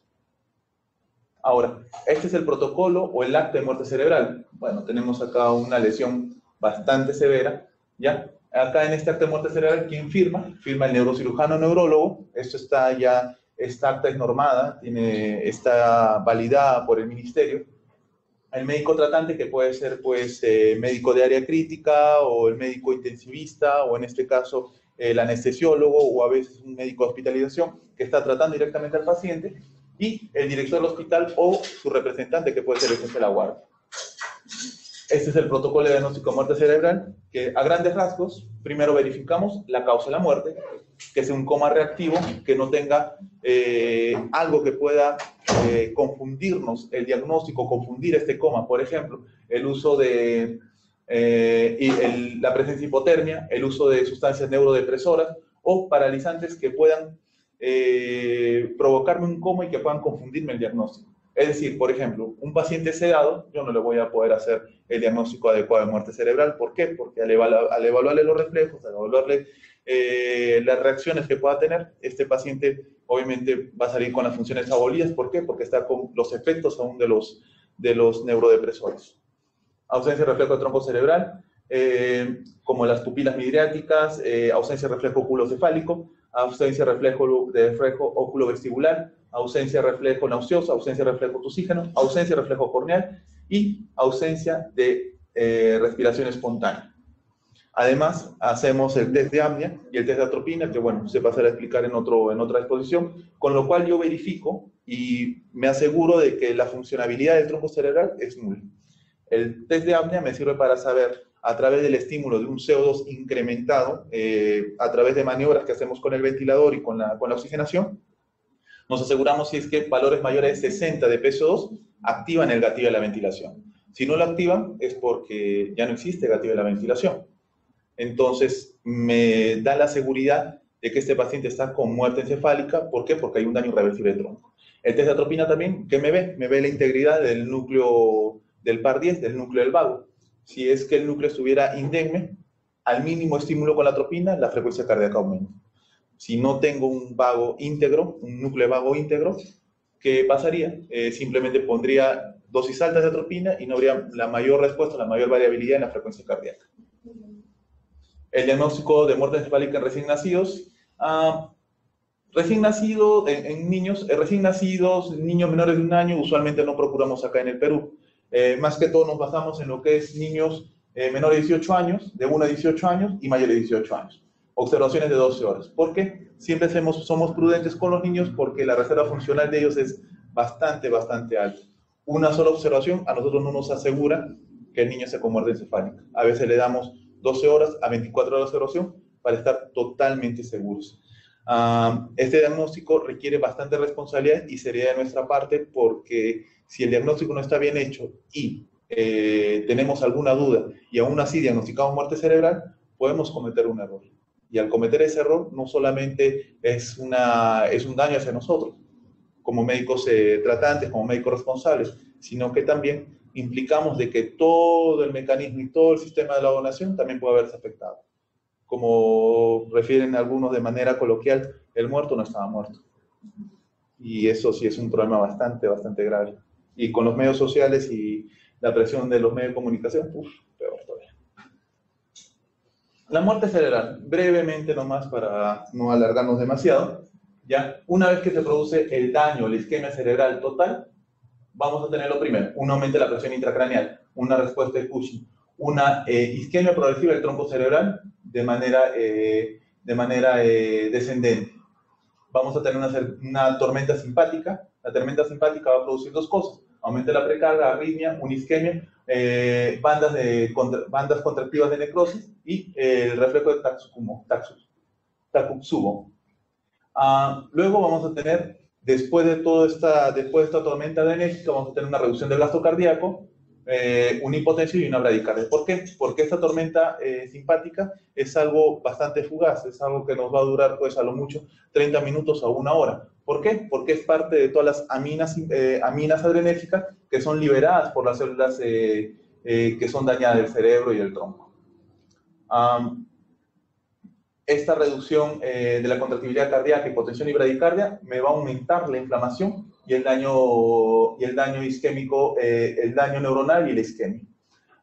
Speaker 1: Ahora, este es el protocolo o el acta de muerte cerebral. Bueno, tenemos acá una lesión bastante severa, ¿ya? Acá en este acta de muerte cerebral, ¿quién firma? Firma el neurocirujano neurólogo. Esto está ya, esta acta es normada, está validada por el ministerio. El médico tratante, que puede ser pues médico de área crítica o el médico intensivista o en este caso el anestesiólogo o a veces un médico de hospitalización que está tratando directamente al paciente, y el director del hospital o su representante, que puede ser el jefe de la guardia. Este es el protocolo de diagnóstico de muerte cerebral, que a grandes rasgos, primero verificamos la causa de la muerte, que sea un coma reactivo, que no tenga algo que pueda confundirnos el diagnóstico, confundir este coma. Por ejemplo, el uso de la presencia de hipotermia, el uso de sustancias neurodepresoras o paralizantes que puedan provocarme un coma y que puedan confundirme el diagnóstico. Es decir, por ejemplo, un paciente sedado, yo no le voy a poder hacer el diagnóstico adecuado de muerte cerebral. ¿Por qué? Porque al evaluarle los reflejos, al evaluarle las reacciones que pueda tener, este paciente obviamente va a salir con las funciones abolidas. ¿Por qué? Porque está con los efectos aún de los neurodepresores. Ausencia de reflejo de tronco cerebral, como las pupilas midriáticas, ausencia de reflejo oculocefálico, ausencia de reflejo oculovestibular, ausencia de reflejo nauseoso, ausencia de reflejo tusígeno, ausencia de reflejo corneal y ausencia de respiración espontánea. Además, hacemos el test de apnea y el test de atropina, que bueno, se pasará a explicar en otra exposición, con lo cual yo verifico y me aseguro de que la funcionabilidad del tronco cerebral es nula. El test de apnea me sirve para saber, a través del estímulo de un CO2 incrementado, a través de maniobras que hacemos con el ventilador y con la oxigenación, nos aseguramos si es que valores mayores de 60 de PSO2 activan el gatillo de la ventilación. Si no lo activan, es porque ya no existe gatillo de la ventilación. Entonces, me da la seguridad de que este paciente está con muerte encefálica. ¿Por qué? Porque hay un daño irreversible del tronco. El test de atropina también, ¿qué me ve? Me ve la integridad del núcleo del par 10, del núcleo del vago. Si es que el núcleo estuviera indemne, al mínimo estímulo con la atropina, la frecuencia cardíaca aumenta. Si no tengo un vago íntegro, un núcleo vago íntegro, ¿qué pasaría? Simplemente pondría dosis altas de atropina y no habría la mayor respuesta, la mayor variabilidad en la frecuencia cardíaca. El diagnóstico de muerte encefálica en recién nacidos. Recién nacido en niños, recién nacidos, niños menores de 1 año, usualmente no procuramos acá en el Perú. Más que todo nos basamos en lo que es niños menores de 18 años, de 1 a 18 años y mayores de 18 años. Observaciones de 12 horas. ¿Por qué? Siempre somos prudentes con los niños porque la reserva funcional de ellos es bastante alta. Una sola observación a nosotros no nos asegura que el niño esté con muerte encefálica. A veces le damos 12 horas a 24 horas de observación para estar totalmente seguros. Este diagnóstico requiere bastante responsabilidad y seriedad de nuestra parte, porque si el diagnóstico no está bien hecho y tenemos alguna duda y aún así diagnosticamos muerte cerebral, podemos cometer un error. Y al cometer ese error no solamente es un daño hacia nosotros, como médicos tratantes, como médicos responsables, sino que también implicamos de que todo el mecanismo y todo el sistema de la donación también puede verse afectado. Como refieren algunos de manera coloquial, el muerto no estaba muerto. Y eso sí es un problema bastante grave. Y con los medios sociales y la presión de los medios de comunicación, peor todavía. La muerte cerebral, brevemente nomás para no alargarnos demasiado, ya una vez que se produce el daño, la isquemia cerebral total, vamos a tener lo primero, un aumento de la presión intracraneal, una respuesta de Cushing, una isquemia progresiva del tronco cerebral de manera descendente. Vamos a tener una tormenta simpática. La tormenta simpática va a producir 2 cosas: aumento de la precarga, arritmia, una isquemia, bandas contractivas de necrosis y el reflejo de Takotsubo. Luego vamos a tener, después de esta tormenta adrenérgica, vamos a tener una reducción del gasto cardíaco, una hipotensión y una bradicardia. ¿Por qué? Porque esta tormenta simpática es algo bastante fugaz, es algo que nos va a durar, pues, a lo mucho 30 minutos a 1 hora. ¿Por qué? Porque es parte de todas las aminas adrenérgicas que son liberadas por las células que son dañadas del cerebro y del tronco. Esta reducción de la contractibilidad cardíaca, hipotensión y bradicardia me va a aumentar la inflamación y el daño isquémico, el daño neuronal y la isquemia.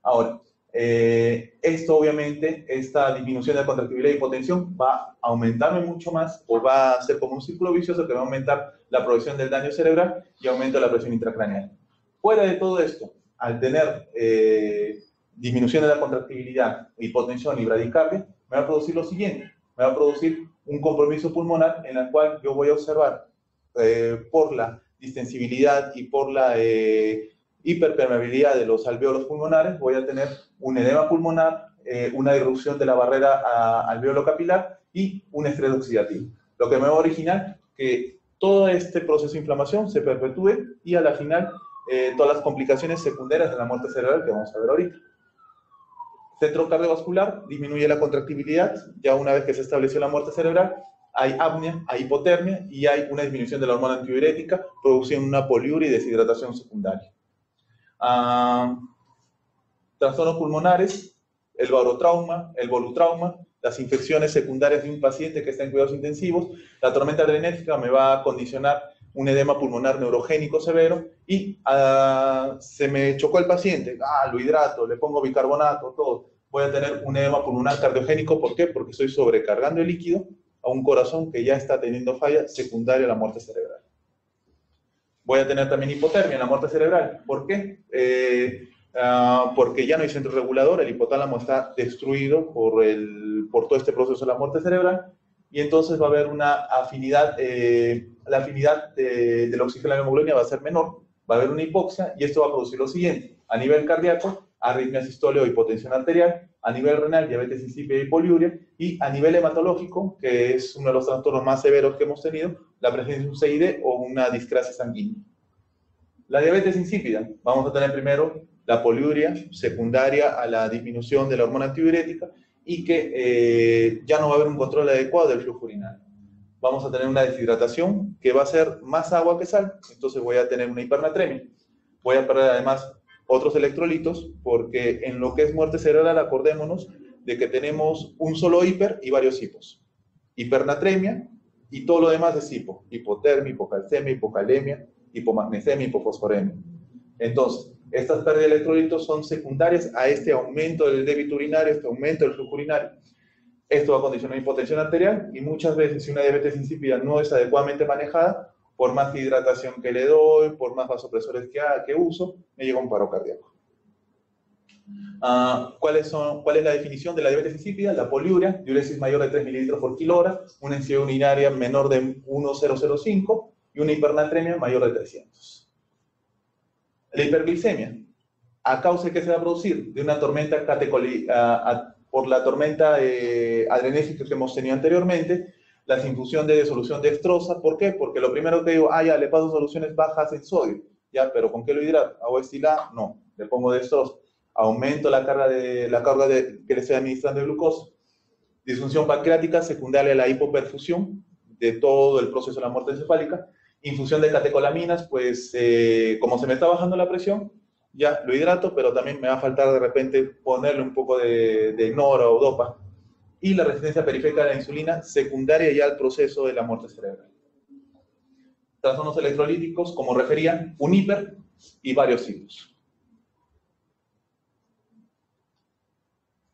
Speaker 1: Ahora, esto obviamente, esta disminución de la contractibilidad y hipotensión va a aumentarme mucho más, o va a ser como un círculo vicioso que va a aumentar la progresión del daño cerebral y aumento de la presión intracraneal. Fuera de todo esto, al tener disminución de la contractibilidad, hipotensión y bradicardia, me va a producir lo siguiente: me va a producir un compromiso pulmonar en el cual yo voy a observar, por la distensibilidad y por la hiperpermeabilidad de los alvéolos pulmonares, voy a tener un edema pulmonar, una irrupción de la barrera alvéolo capilar y un estrés oxidativo. Lo que me va a originar que todo este proceso de inflamación se perpetúe y a la final todas las complicaciones secundarias de la muerte cerebral que vamos a ver ahorita. Centro cardiovascular, disminuye la contractibilidad. Ya una vez que se estableció la muerte cerebral, hay apnea, hay hipotermia y hay una disminución de la hormona antidiurética, produciendo una poliuria y deshidratación secundaria. Trastornos pulmonares, el barotrauma, el volutrauma, las infecciones secundarias de un paciente que está en cuidados intensivos. La tormenta adrenérgica me va a condicionar un edema pulmonar neurogénico severo y se me chocó el paciente, lo hidrato, le pongo bicarbonato, todo. Voy a tener un edema pulmonar cardiogénico. ¿Por qué? Porque estoy sobrecargando el líquido a un corazón que ya está teniendo falla secundaria a la muerte cerebral. Voy a tener también hipotermia en la muerte cerebral. ¿Por qué? porque ya no hay centro regulador, el hipotálamo está destruido por todo este proceso de la muerte cerebral, y entonces va a haber una afinidad, la afinidad del oxígeno a la hemoglobina va a ser menor, va a haber una hipoxia, y esto va a producir lo siguiente: a nivel cardíaco, arritmia sistólica o hipotensión arterial; a nivel renal, diabetes insípida y poliuria; y a nivel hematológico, que es uno de los trastornos más severos que hemos tenido, la presencia de un CID o una discrasia sanguínea. La diabetes insípida, vamos a tener primero la poliuria secundaria a la disminución de la hormona antidiurética, y que ya no va a haber un control adecuado del flujo urinario. Vamos a tener una deshidratación que va a ser más agua que sal, entonces voy a tener una hipernatremia. Voy a perder además otros electrolitos, porque en lo que es muerte cerebral, acordémonos de que tenemos un solo hiper y varios hipos. Hipernatremia, y todo lo demás es hipo: hipotermia, hipocalcemia, hipocalemia, hipomagnesemia, hipofosforemia. Entonces, estas pérdidas de electrolitos son secundarias a este aumento del débito urinario, este aumento del flujo urinario. Esto va a condicionar hipotensión arterial, y muchas veces, si una diabetes insípida no es adecuadamente manejada, por más hidratación que le doy, por más vasopresores que uso, me llega un paro cardíaco. ¿Cuál es la definición de la diabetes insípida? La poliuria, diuresis mayor de 3 mililitros por kilo hora, una densidad urinaria menor de 1,005 y una hipernatremia mayor de 300. La hiperglicemia, ¿a causa de qué se va a producir? De una tormenta por la tormenta adrenética que hemos tenido anteriormente, la infusión de solución dextrosa. ¿Por qué? Porque lo primero que digo, ya le paso soluciones bajas en sodio, ya, pero ¿con qué lo hidrato? ¿Agua destilada? No, le pongo dextrosa. Aumento la carga que le estoy administrando de glucosa. Disfunción pancreática secundaria a la hipoperfusión de todo el proceso de la muerte encefálica. Infusión de catecolaminas, pues como se me está bajando la presión, ya lo hidrato, pero también me va a faltar de repente ponerle un poco de nora o dopa. Y la resistencia periférica a la insulina, secundaria ya al proceso de la muerte cerebral. Trastornos electrolíticos, como refería, un hiper y varios hipos.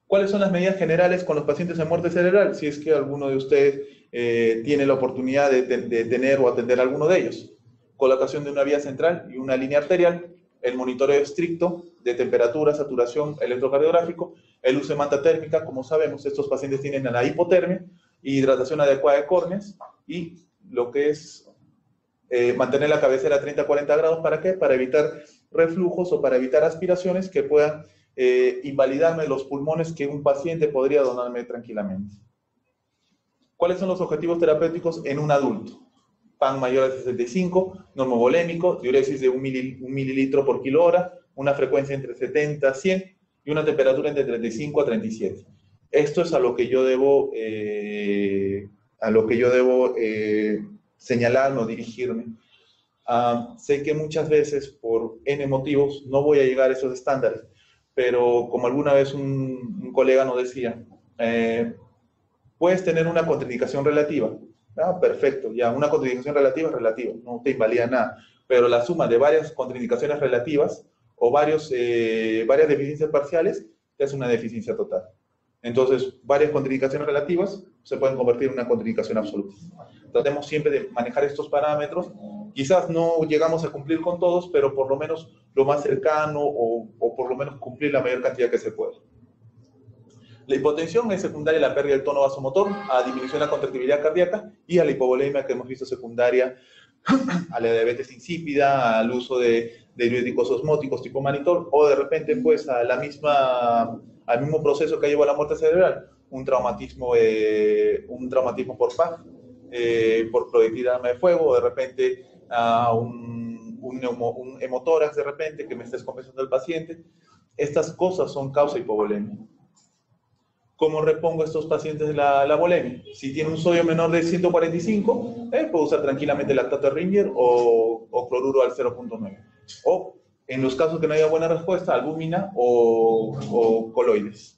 Speaker 1: ¿Cuáles son las medidas generales con los pacientes de muerte cerebral? Si es que alguno de ustedes tiene la oportunidad de tener o atender a alguno de ellos. Colocación de una vía central y una línea arterial, el monitoreo estricto de temperatura, saturación, electrocardiográfico, el uso de manta térmica. Como sabemos, estos pacientes tienen la hipotermia, hidratación adecuada de córneas, y lo que es mantener la cabecera a 30-40 grados. ¿Para qué? Para evitar reflujos o para evitar aspiraciones que puedan invalidarme los pulmones, que un paciente podría donarme tranquilamente. ¿Cuáles son los objetivos terapéuticos en un adulto? PAN mayor a 65, normovolémico, diuresis de 1 mililitro por kilo hora, una frecuencia entre 70 a 100 y una temperatura entre 35 a 37. Esto es a lo que yo debo, señalarme o dirigirme. Sé que muchas veces, por N motivos, no voy a llegar a esos estándares, pero como alguna vez un colega nos decía, puedes tener una contraindicación relativa. Perfecto, ya, una contraindicación relativa es relativa, no te invalida nada, pero la suma de varias contraindicaciones relativas o varias deficiencias parciales te hace una deficiencia total. Entonces, varias contraindicaciones relativas se pueden convertir en una contraindicación absoluta. Tratemos siempre de manejar estos parámetros. Quizás no llegamos a cumplir con todos, pero por lo menos lo más cercano, o por lo menos cumplir la mayor cantidad que se puede. La hipotensión es secundaria a la pérdida del tono vasomotor, a disminución de la contractibilidad cardíaca, y a la hipovolemia, que hemos visto secundaria a la diabetes insípida, al uso de diuréticos osmóticos tipo mannitol, o de repente pues al mismo proceso que llevó a la muerte cerebral, un traumatismo por PAF, por proyectil de arma de fuego, o de repente un hemotórax de repente que me esté descompensando el paciente. Estas cosas son causa de hipovolemia. ¿Cómo repongo a estos pacientes la volemia? Si tiene un sodio menor de 145, puedo usar tranquilamente lactato de Ringer o cloruro al 0.9. O, en los casos que no haya buena respuesta, albúmina o coloides.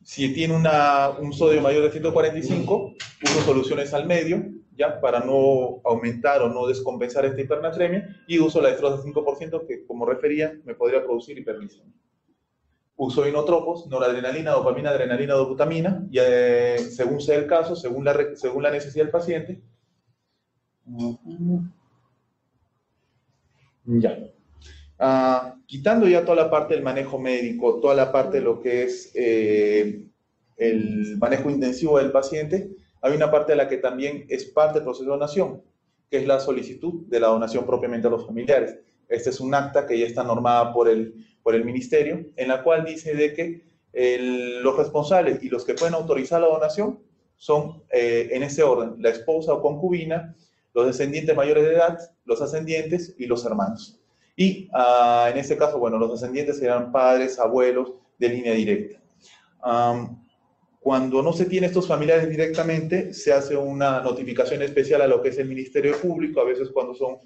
Speaker 1: Si tiene un sodio mayor de 145, uso soluciones al medio, ya, para no aumentar o no descompensar esta hipernatremia, y uso la dextrosa 5%, que, como refería, me podría producir hiperglicemia. Uso inotropos, noradrenalina, dopamina, adrenalina, dobutamina, y según sea el caso, según la necesidad del paciente. Ya. Quitando ya toda la parte del manejo médico, toda la parte de lo que es el manejo intensivo del paciente, hay una parte de la que también es parte del proceso de donación, que es la solicitud de la donación propiamente a los familiares. Este es un acta que ya está normada por el ministerio, en la cual dice de que los responsables y los que pueden autorizar la donación son, en ese orden, la esposa o concubina, los descendientes mayores de edad, los ascendientes y los hermanos. Y en este caso, bueno, los ascendientes serán padres, abuelos de línea directa. Cuando no se tiene estos familiares directamente, se hace una notificación especial a lo que es el Ministerio Público, a veces cuando son,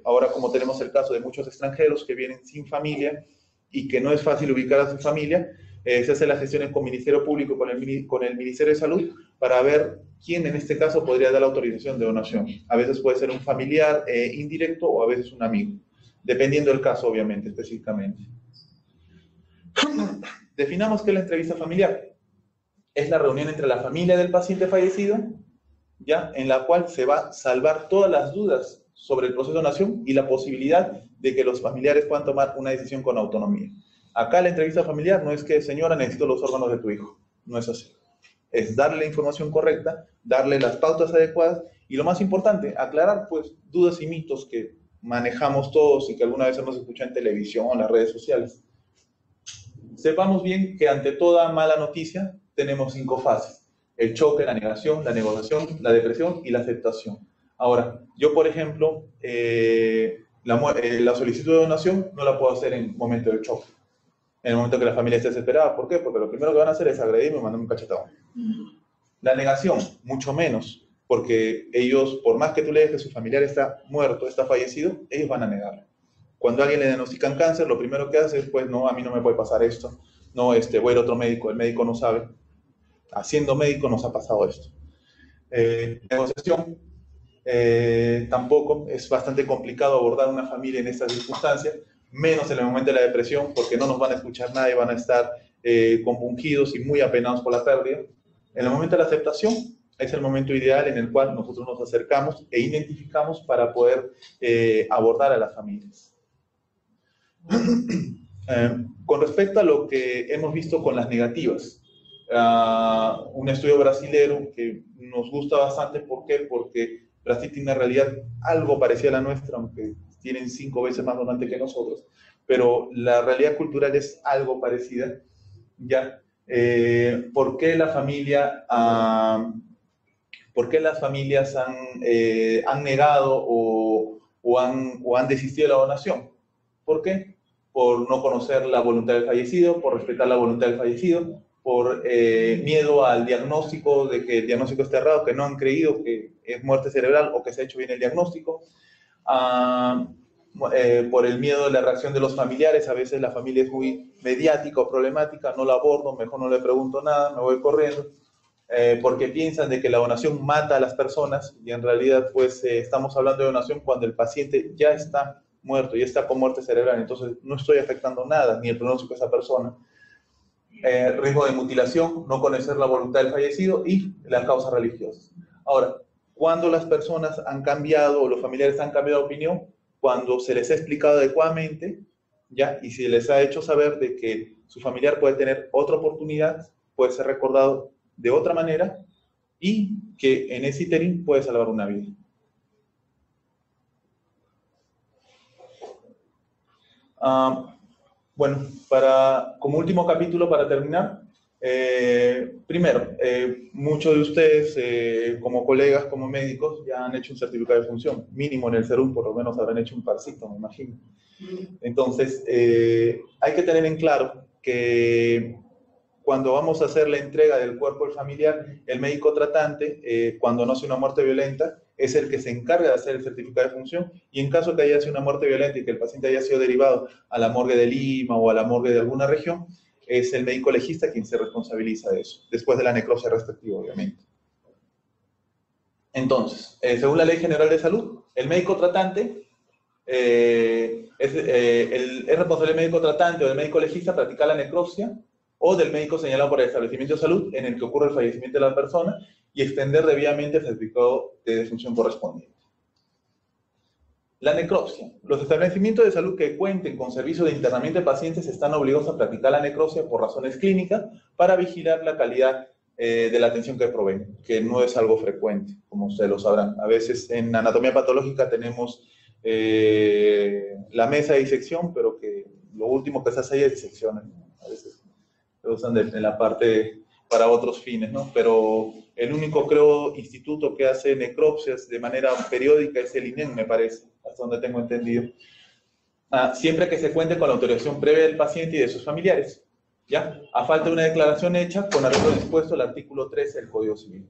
Speaker 1: ahora como tenemos el caso de muchos extranjeros que vienen sin familia y que no es fácil ubicar a su familia, se hace la gestión con el Ministerio Público, con el Ministerio de Salud, para ver quién en este caso podría dar la autorización de donación. A veces puede ser un familiar indirecto o a veces un amigo, dependiendo del caso, obviamente, específicamente. Definamos qué es la entrevista familiar. Es la reunión entre la familia del paciente fallecido, ¿ya? En la cual se va a salvar todas las dudas sobre el proceso de donación y la posibilidad de que los familiares puedan tomar una decisión con autonomía. Acá la entrevista familiar no es que, señora, necesito los órganos de tu hijo. No es así. Es darle la información correcta, darle las pautas adecuadas y lo más importante, aclarar pues dudas y mitos que manejamos todos y que alguna vez hemos escuchado en televisión o en las redes sociales. Sepamos bien que ante toda mala noticia tenemos 5 fases: el choque, la negación, la negociación, la depresión y la aceptación. Ahora, yo por ejemplo, la solicitud de donación no la puedo hacer en momento del choque, en el momento que la familia esté desesperada. ¿Por qué? Porque lo primero que van a hacer es agredirme y mandarme un cachetón. La negación, mucho menos, porque ellos, por más que tú le digas que su familiar está muerto, está fallecido, ellos van a negarlo. Cuando a alguien le diagnostican cáncer, lo primero que hace es, pues, no, a mí no me puede pasar esto, no, voy a ir a otro médico, el médico no sabe. Haciendo médico nos ha pasado esto. Negociación, tampoco, es bastante complicado abordar una familia en estas circunstancias, menos en el momento de la depresión, porque no nos van a escuchar nadie, van a estar compungidos y muy apenados por la pérdida. En el momento de la aceptación, es el momento ideal en el cual nosotros nos acercamos e identificamos para poder abordar a las familias. Con respecto a lo que hemos visto con las negativas, un estudio brasilero que nos gusta bastante. ¿Por qué? Porque Brasil tiene una realidad algo parecida a la nuestra, aunque tienen 5 veces más donantes que nosotros, pero la realidad cultural es algo parecida, ¿ya? ¿Por qué la familia, por qué las familias han negado o han desistido de la donación? ¿Por qué? Por no conocer la voluntad del fallecido, por respetar la voluntad del fallecido, por miedo al diagnóstico, de que el diagnóstico esté errado, que no han creído que es muerte cerebral o que se ha hecho bien el diagnóstico, por el miedo de la reacción de los familiares. A veces la familia es muy mediática o problemática, no la abordo, mejor no le pregunto nada, me voy corriendo, porque piensan de que la donación mata a las personas y en realidad pues estamos hablando de donación cuando el paciente ya está muerto, ya está con muerte cerebral, entonces no estoy afectando nada, ni el pronóstico de esa persona. Riesgo de mutilación, no conocer la voluntad del fallecido y las causas religiosas. Ahora, cuando las personas han cambiado o los familiares han cambiado de opinión, cuando se les ha explicado adecuadamente, ¿ya? Y se les ha hecho saber de que su familiar puede tener otra oportunidad, puede ser recordado de otra manera y que en ese interín puede salvar una vida. Bueno, como último capítulo para terminar, primero, muchos de ustedes como colegas, como médicos, ya han hecho un certificado de función, mínimo en el CERUM, por lo menos habrán hecho un parcito, me imagino. Entonces, hay que tener en claro que cuando vamos a hacer la entrega del cuerpo del familiar, el médico tratante, cuando no hace una muerte violenta, es el que se encarga de hacer el certificado de función, y en caso que haya sido una muerte violenta y que el paciente haya sido derivado a la morgue de Lima o a la morgue de alguna región, es el médico legista quien se responsabiliza de eso, después de la necropsia respectiva, obviamente. Entonces, según la Ley General de Salud, el médico tratante es responsable del médico tratante o del médico legista practicar la necropsia o del médico señalado por el establecimiento de salud en el que ocurre el fallecimiento de la persona y extender debidamente el certificado de defunción correspondiente. La necropsia. Los establecimientos de salud que cuenten con servicio de internamiento de pacientes están obligados a practicar la necropsia por razones clínicas para vigilar la calidad de la atención que proveen, que no es algo frecuente, como ustedes lo sabrán. A veces en anatomía patológica tenemos la mesa de disección, pero que lo último que se hace ahí es disecciones, ¿no? A veces lo usan en la parte para otros fines, ¿no? Pero el único, creo, instituto que hace necropsias de manera periódica es el INEM, me parece, hasta donde tengo entendido. Siempre que se cuente con la autorización previa del paciente y de sus familiares, ¿ya? A falta de una declaración hecha con arreglo dispuesto el artículo 13 del Código Civil.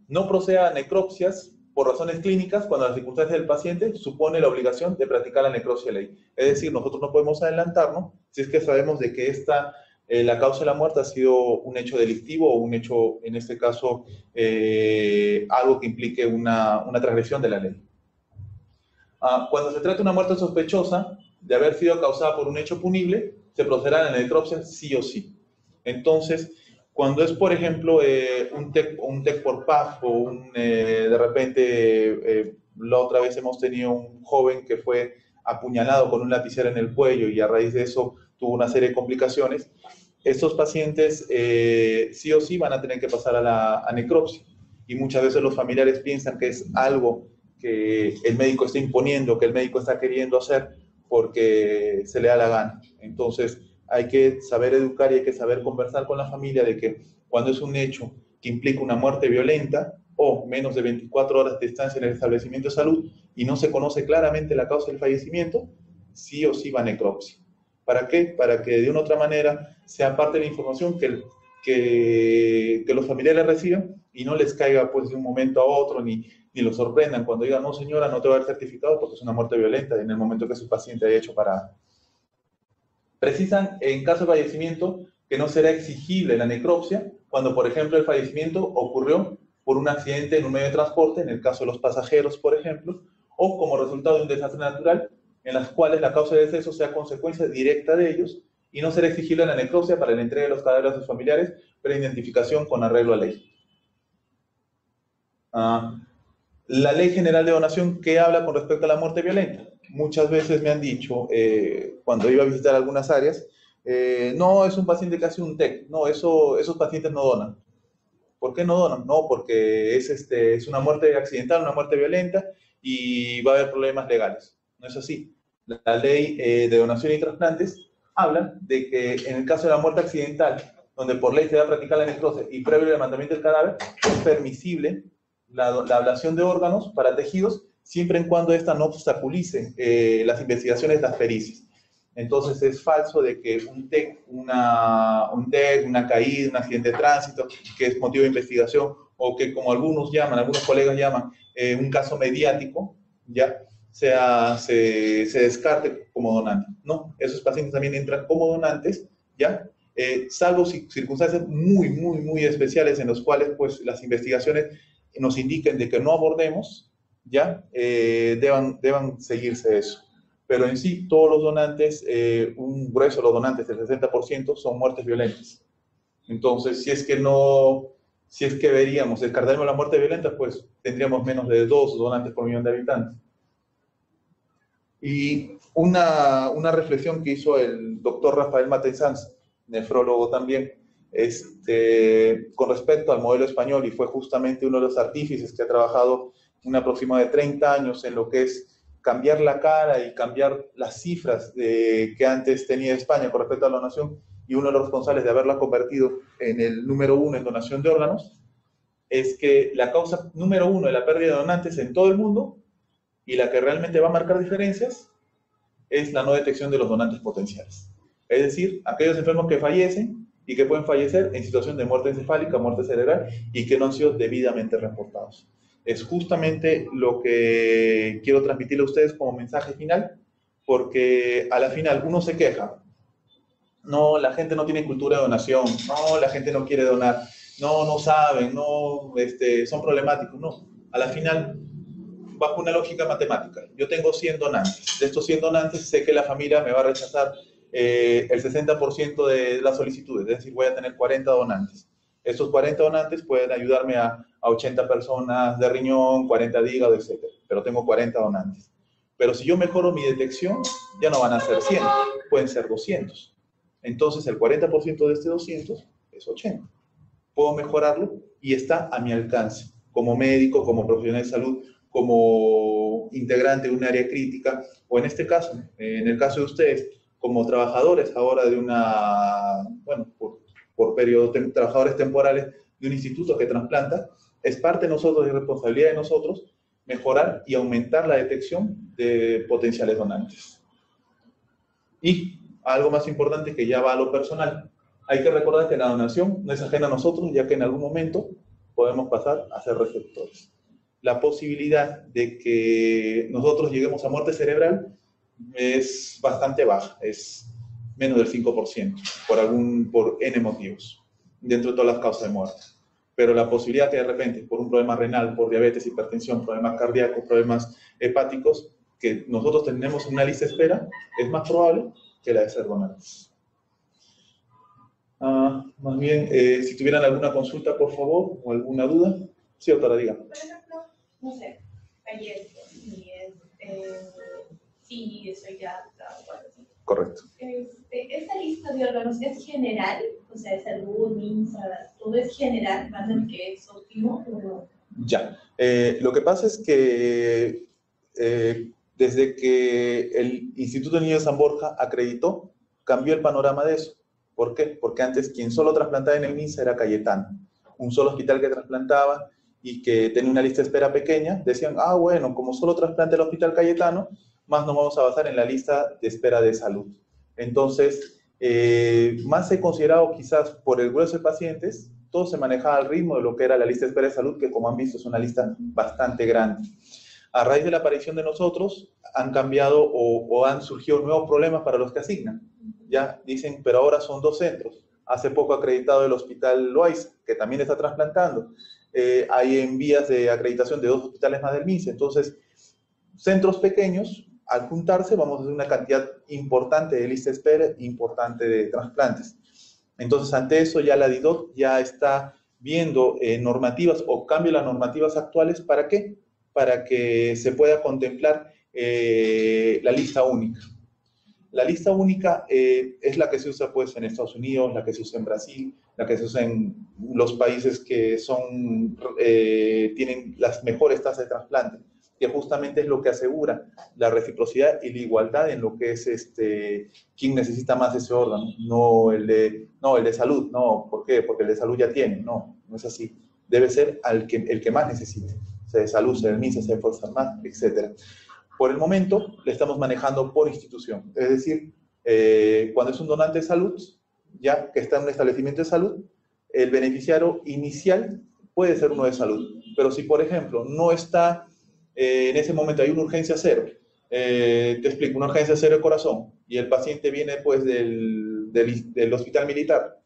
Speaker 1: No proceda a necropsias por razones clínicas cuando las circunstancias del paciente supone la obligación de practicar la necropsia de ley. Es decir, nosotros no podemos adelantarnos si es que sabemos de que la causa de la muerte ha sido un hecho delictivo o un hecho, en este caso, algo que implique una transgresión de la ley. Cuando se trata de una muerte sospechosa de haber sido causada por un hecho punible, se procederá a la necropsia sí o sí. Entonces, cuando es, por ejemplo, un TEC por PAF o de repente, la otra vez hemos tenido un joven que fue apuñalado con un lapicero en el cuello y a raíz de eso tuvo una serie de complicaciones, estos pacientes sí o sí van a tener que pasar a necropsia. Y muchas veces los familiares piensan que es algo que el médico está imponiendo, que el médico está queriendo hacer porque se le da la gana. Entonces, hay que saber educar y hay que saber conversar con la familia de que cuando es un hecho que implica una muerte violenta o menos de 24 horas de estancia en el establecimiento de salud y no se conoce claramente la causa del fallecimiento, sí o sí va a necropsia. ¿Para qué? Para que de una u otra manera sea parte de la información que los familiares reciban y no les caiga pues de un momento a otro ni los sorprendan cuando digan, no señora, no te va a dar certificado porque es una muerte violenta en el momento que su paciente haya hecho parada. Precisan en caso de fallecimiento que no será exigible la necropsia cuando, por ejemplo, el fallecimiento ocurrió por un accidente en un medio de transporte, en el caso de los pasajeros, por ejemplo, o como resultado de un desastre natural, en las cuales la causa de deceso sea consecuencia directa de ellos y no será exigible la necropsia para la entrega de los cadáveres a sus familiares para identificación con arreglo a ley. La Ley General de Donación, ¿qué habla con respecto a la muerte violenta? Muchas veces me han dicho, cuando iba a visitar algunas áreas, no, es un paciente que hace un TEC, no, esos pacientes no donan. ¿Por qué no donan? No, porque es una muerte accidental, una muerte violenta y va a haber problemas legales. No es así. La ley de donación y trasplantes habla de que en el caso de la muerte accidental, donde por ley se va a practicar la necropsia y previo al levantamiento del cadáver, es permisible la ablación de órganos para tejidos siempre en cuando esta no obstaculice las investigaciones de las pericias. Entonces es falso de que un TEC, una caída, un accidente de tránsito, que es motivo de investigación, o que como algunos colegas llaman, un caso mediático, ya se descarte como donante. No, esos pacientes también entran como donantes, ya, salvo circunstancias muy, muy, muy especiales en los cuales pues las investigaciones nos indiquen de que no abordemos, ya, deban seguirse eso. Pero en sí, todos los donantes, un grueso de los donantes, el 60%, son muertes violentas. Entonces, si es que veríamos, descartaríamos la muerte violenta, pues tendríamos menos de 2 donantes por millón de habitantes. Y una reflexión que hizo el doctor Rafael Matesanz, nefrólogo también, con respecto al modelo español, y fue justamente uno de los artífices que ha trabajado un aproximado de 30 años en lo que es cambiar la cara y cambiar las cifras que antes tenía España con respecto a la donación, y uno de los responsables de haberla convertido en el número 1 en donación de órganos, es que la causa número 1 de la pérdida de donantes en todo el mundo, y la que realmente va a marcar diferencias, es la no detección de los donantes potenciales. Es decir, aquellos enfermos que fallecen y que pueden fallecer en situación de muerte encefálica, muerte cerebral, y que no han sido debidamente reportados. Es justamente lo que quiero transmitirle a ustedes como mensaje final, porque a la final uno se queja, no, la gente no tiene cultura de donación, no, la gente no quiere donar, no saben, no, son problemáticos, no. A la final, bajo una lógica matemática, yo tengo 100 donantes, de estos 100 donantes sé que la familia me va a rechazar el 60% de las solicitudes, es decir, voy a tener 40 donantes. Estos 40 donantes pueden ayudarme a 80 personas de riñón, 40 de hígado, etc. Pero tengo 40 donantes. Pero si yo mejoro mi detección, ya no van a ser 100, pueden ser 200. Entonces el 40% de este 200 es 80. Puedo mejorarlo y está a mi alcance, como médico, como profesional de salud, como integrante de un área crítica, o en este caso, en el caso de ustedes, como trabajadores ahora de una, bueno, por periodos, trabajadores temporales de un instituto que trasplanta, es parte de nosotros y responsabilidad de nosotros mejorar y aumentar la detección de potenciales donantes. Y algo más importante que ya va a lo personal. Hay que recordar que la donación no es ajena a nosotros, ya que en algún momento podemos pasar a ser receptores. La posibilidad de que nosotros lleguemos a muerte cerebral es bastante baja, es menos del 5% por N motivos, dentro de todas las causas de muerte. Pero la posibilidad que de repente, por un problema renal, por diabetes, hipertensión, problemas cardíacos, problemas hepáticos, que nosotros tenemos una lista de espera, es más probable que la de ser donantes. Más bien, si tuvieran alguna consulta, por favor, o alguna duda. Sí, doctora, diga.
Speaker 2: Por ejemplo, no sé, fallezco y soy ya o algo así.
Speaker 1: Correcto.
Speaker 2: ¿Esa lista de órganos es general? O sea, salud, MINSA, todo es general, más de que es óptimo o no.
Speaker 1: Ya. Lo que pasa es que desde que el Instituto Niño de San Borja acreditó, cambió el panorama de eso. ¿Por qué? Porque antes quien solo trasplantaba en el MINSA era Cayetano, un solo hospital que trasplantaba y que tenía una lista de espera pequeña. Decían, bueno, como solo trasplanta el Hospital Cayetano, más nos vamos a basar en la lista de espera de salud. Entonces, más he considerado quizás por el grueso de pacientes, todo se manejaba al ritmo de lo que era la lista de espera de salud, que como han visto es una lista bastante grande. A raíz de la aparición de nosotros, han cambiado o han surgido nuevos problemas para los que asignan. Ya dicen, pero ahora son 2 centros. Hace poco acreditado el Hospital Loaiza, que también está trasplantando. Hay en vías de acreditación de 2 hospitales más del MINSA. Entonces, centros pequeños, al juntarse, vamos a hacer una cantidad importante de lista de espera, importante de trasplantes. Entonces, ante eso, ya la DIDOC ya está viendo normativas o cambio las normativas actuales. ¿Para qué? Para que se pueda contemplar la lista única. La lista única es la que se usa pues, en Estados Unidos, la que se usa en Brasil, la que se usa en los países que tienen las mejores tasas de trasplante, que justamente es lo que asegura la reciprocidad y la igualdad en lo que es quién necesita más ese órgano, no el de salud, no, ¿por qué? Porque el de salud ya tiene, no es así. Debe ser el que más necesite, sea de salud, sea del MINSA, sea de Fuerza Armada, etc. Por el momento, le estamos manejando por institución. Es decir, cuando es un donante de salud, ya que está en un establecimiento de salud, el beneficiario inicial puede ser uno de salud. Pero si, por ejemplo, no está, en ese momento hay una urgencia cero, te explico, una urgencia cero de corazón, y el paciente viene pues del hospital militar,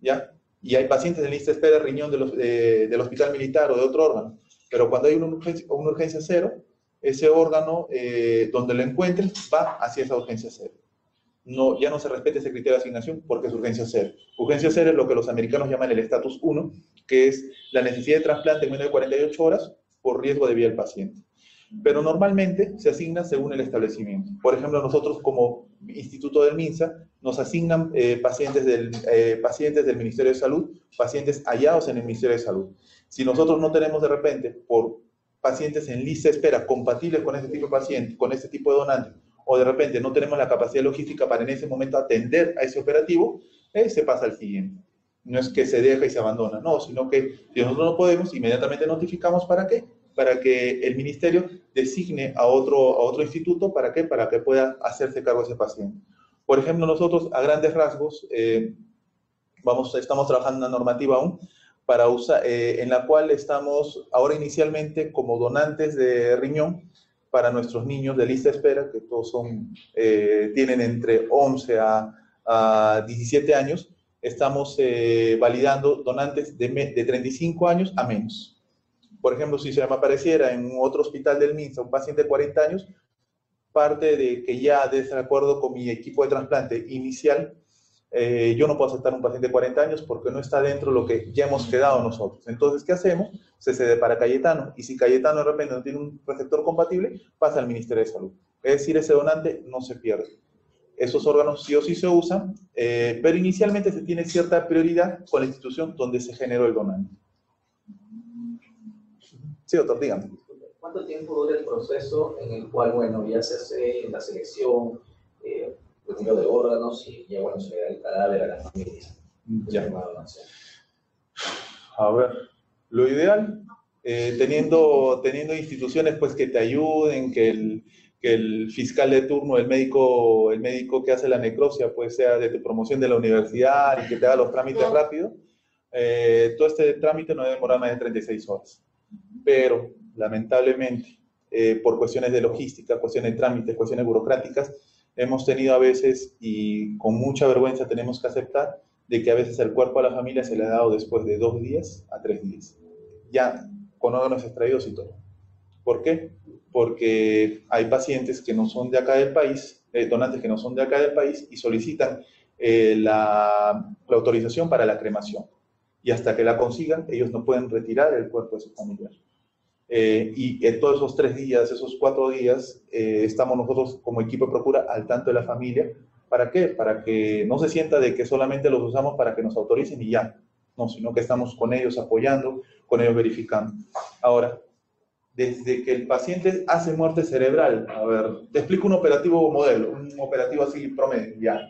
Speaker 1: ¿ya? Y hay pacientes en lista de espera de riñón del hospital militar o de otro órgano. Pero cuando hay una urgencia cero, ese órgano, donde lo encuentren, va hacia esa urgencia cero. No, ya no se respeta ese criterio de asignación porque es urgencia cero. Urgencia cero es lo que los americanos llaman el estatus 1, que es la necesidad de trasplante en menos de 48 horas por riesgo de vida del paciente. Pero normalmente se asigna según el establecimiento. Por ejemplo, nosotros como Instituto del MINSA nos asignan pacientes del Ministerio de Salud, pacientes hallados en el Ministerio de Salud. Si nosotros no tenemos de repente por pacientes en lista de espera compatibles con este tipo de paciente, con este tipo de donante, o de repente no tenemos la capacidad logística para en ese momento atender a ese operativo, se pasa al siguiente. No es que se deja y se abandona, no, sino que si nosotros no podemos, inmediatamente notificamos. ¿Para qué? Para que el ministerio designe a otro instituto. ¿Para qué? Para que pueda hacerse cargo de ese paciente. Por ejemplo, nosotros a grandes rasgos estamos trabajando en una normativa aún para usar, en la cual estamos ahora inicialmente como donantes de riñón para nuestros niños de lista de espera, que todos tienen entre 11 a 17 años. Estamos validando donantes de 35 años a menos. Por ejemplo, si se me apareciera en otro hospital del MINSA un paciente de 40 años, parte de que ya de acuerdo con mi equipo de trasplante inicial, yo no puedo aceptar un paciente de 40 años porque no está dentro de lo que ya hemos quedado nosotros. Entonces, ¿qué hacemos? Se cede para Cayetano. Y si Cayetano de repente no tiene un receptor compatible, pasa al Ministerio de Salud. Es decir, ese donante no se pierde. Esos órganos sí o sí se usan, pero inicialmente se tiene cierta prioridad con la institución donde se generó el donante. Sí, doctor, dígame.
Speaker 3: ¿Cuánto tiempo dura el proceso en el cual, bueno, ya se hace la selección, retiro de órganos y ya, bueno, se le da el cadáver a la familia?
Speaker 1: Ya. A ver, lo ideal, teniendo instituciones pues que te ayuden, que el fiscal de turno, el médico que hace la necropsia, pues sea de tu promoción de la universidad y que te haga los trámites rápido, todo este trámite no debe demorar más de 36 horas. Pero, lamentablemente, por cuestiones de logística, cuestiones de trámites, cuestiones burocráticas, hemos tenido a veces, y con mucha vergüenza tenemos que aceptar, de que a veces el cuerpo a la familia se le ha dado después de 2 días a 3 días, ya con órganos extraídos y todo. ¿Por qué? Porque hay pacientes que no son de acá del país, donantes que no son de acá del país y solicitan la autorización para la cremación. Y hasta que la consigan, ellos no pueden retirar el cuerpo de su familiar. Y en todos esos 3 días, esos 4 días, estamos nosotros como equipo de Procura al tanto de la familia. ¿Para qué? Para que no se sienta de que solamente los usamos para que nos autoricen y ya. No, sino que estamos con ellos apoyando, con ellos verificando. Ahora, desde que el paciente hace muerte cerebral, a ver, te explico un operativo modelo, un operativo así promedio, ya.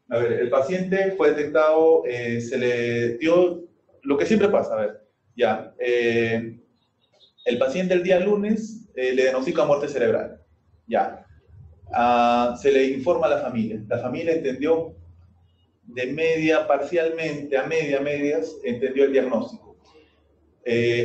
Speaker 1: A ver, el paciente fue detectado, se le dio lo que siempre pasa, a ver, ya. El paciente el día lunes le diagnostica muerte cerebral, ya. Se le informa a la familia entendió de media, parcialmente, a medias, entendió el diagnóstico.